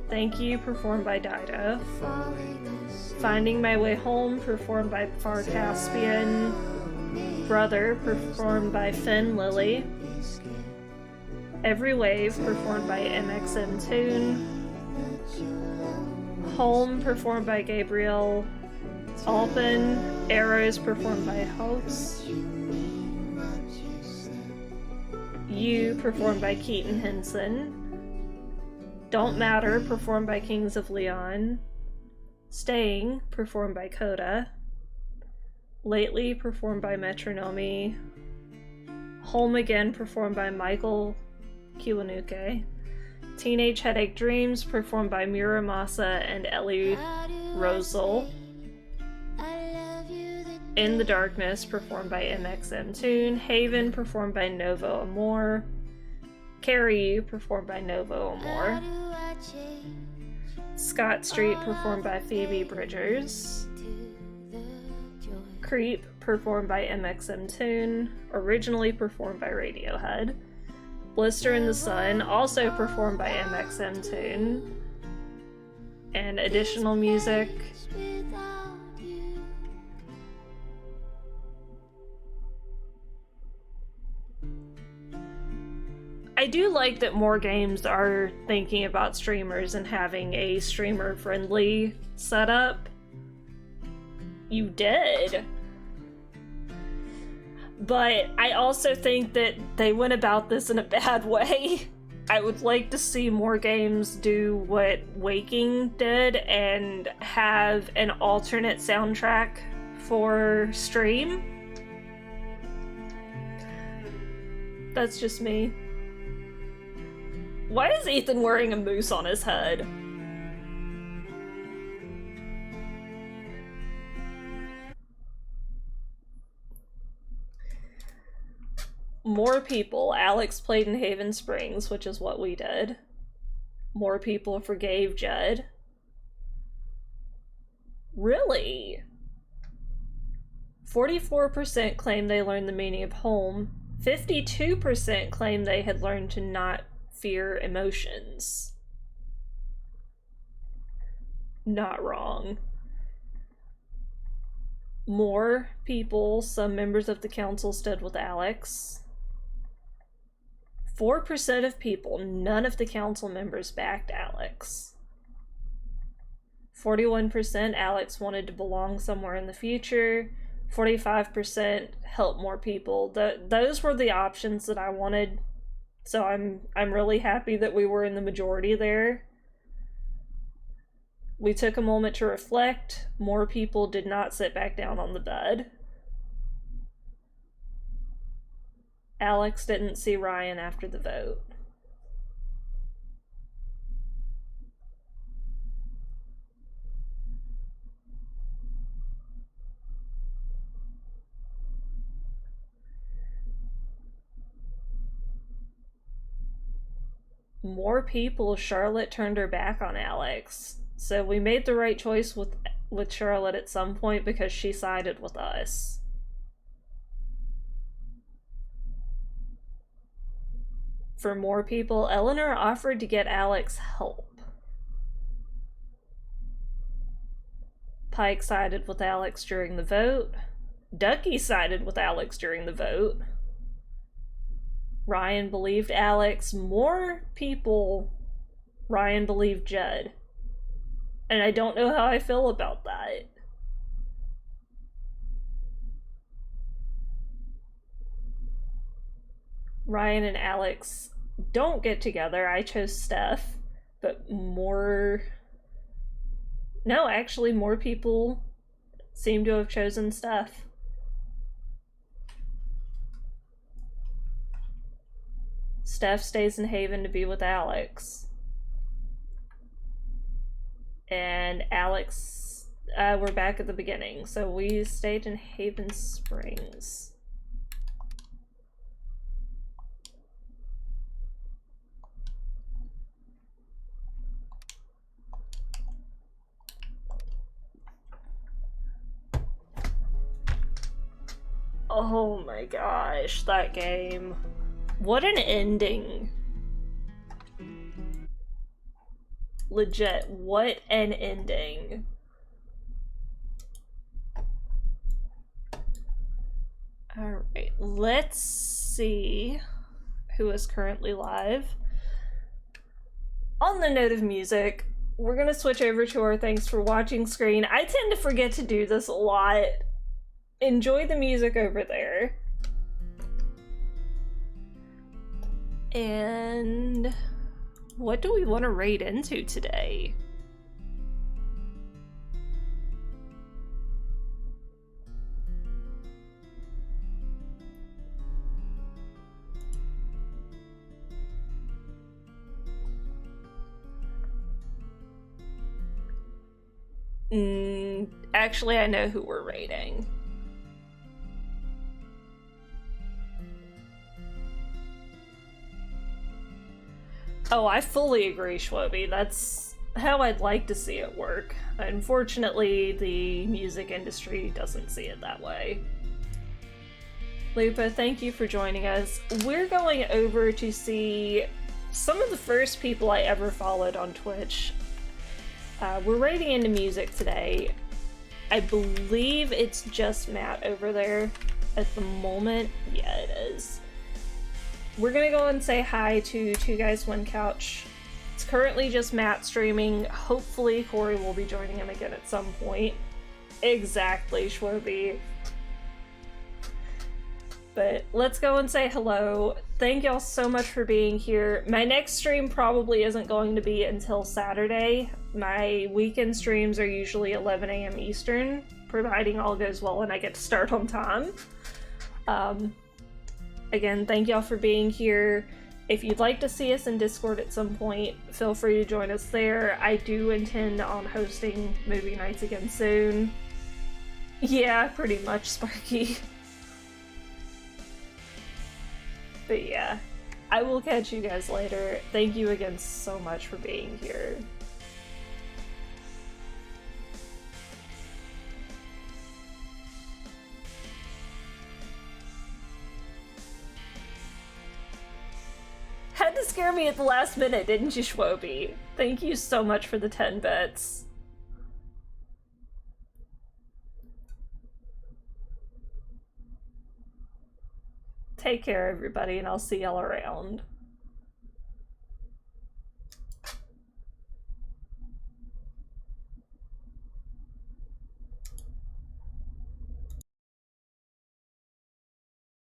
Thank You, performed by Dido. Finding My Way Home, performed by Far Caspian. Brother, performed by Finn Lily. Every Wave, performed by MXM Tune. Home, performed by Gabriel Alpin. Arrows, performed by Hoax. You, performed by Keaton Henson. Don't Matter, performed by Kings of Leon. Staying, performed by Coda. Lately, performed by Metronomy. Home Again, performed by Michael Kiwanuke. Teenage Headache Dreams, performed by Muramasa and Ellie Rosal. In the Darkness, performed by MXM Tune. Haven, performed by Novo Amor. Carry You, performed by Novo Amor. Scott Street, performed by Phoebe Bridgers. Creep, performed by MXM Tune. Originally performed by Radiohead. Blister in the Sun, also performed by MXM Tune. And additional music. I do like that more games are thinking about streamers and having a streamer-friendly setup. You did. But I also think that they went about this in a bad way. I would like to see more games do what Waking did and have an alternate soundtrack for stream. That's just me. Why is Ethan wearing a moose on his head? More people. Alex played in Haven Springs, which is what we did. More people forgave Judd. Really? 44% claim they learned the meaning of home. 52% claim they had learned to not fear emotions. Not wrong. More people, some members of the council, stood with Alex. 4% of people, none of the council members backed Alex. 41% Alex wanted to belong somewhere in the future. 45% help more people. Those were the options that I wanted. So I'm really happy that we were in the majority there. We took a moment to reflect. More people did not sit back down on the bed. Alex didn't see Ryan after the vote. More people, Charlotte turned her back on Alex. So we made the right choice with Charlotte at some point because she sided with us. For more people, Eleanor offered to get Alex help. Pike sided with Alex during the vote. Ducky sided with Alex during the vote. Ryan believed Alex. More people, Ryan believed Judd. And I don't know how I feel about that. Ryan and Alex don't get together. I chose Steph, but more... No, actually, more people seem to have chosen Steph. Steph stays in Haven to be with Alex. And Alex, we're back at the beginning. So we stayed in Haven Springs. Oh my gosh, that game. What an ending. Legit, what an ending. Alright, let's see who is currently live. On the note of music, we're gonna switch over to our thanks for watching screen. I tend to forget to do this a lot. Enjoy the music over there. And what do we want to raid into today? Actually, I know who we're raiding. Oh, I fully agree, Schwoby. That's how I'd like to see it work. Unfortunately, the music industry doesn't see it that way. Lupa, thank you for joining us. We're going over to see some of the first people I ever followed on Twitch. We're raiding into music today. I believe it's just Matt over there at the moment. Yeah, it is. We're gonna go and say hi to Two Guys One Couch. It's currently just Matt streaming. Hopefully Corey will be joining him again at some point. Exactly, Schwoby. But let's go and say hello. Thank y'all so much for being here. My next stream probably isn't going to be until Saturday. My weekend streams are usually 11 a.m. Eastern, providing all goes well and I get to start on time. Again, thank y'all for being here. If you'd like to see us in Discord at some point, feel free to join us there. I do intend on hosting movie nights again soon. Yeah, pretty much, Sparky. But yeah. I will catch you guys later. Thank you again so much for being here. Had to scare me at the last minute, didn't you, Schwobi? Thank you so much for the 10 bits. Take care, everybody, and I'll see y'all around.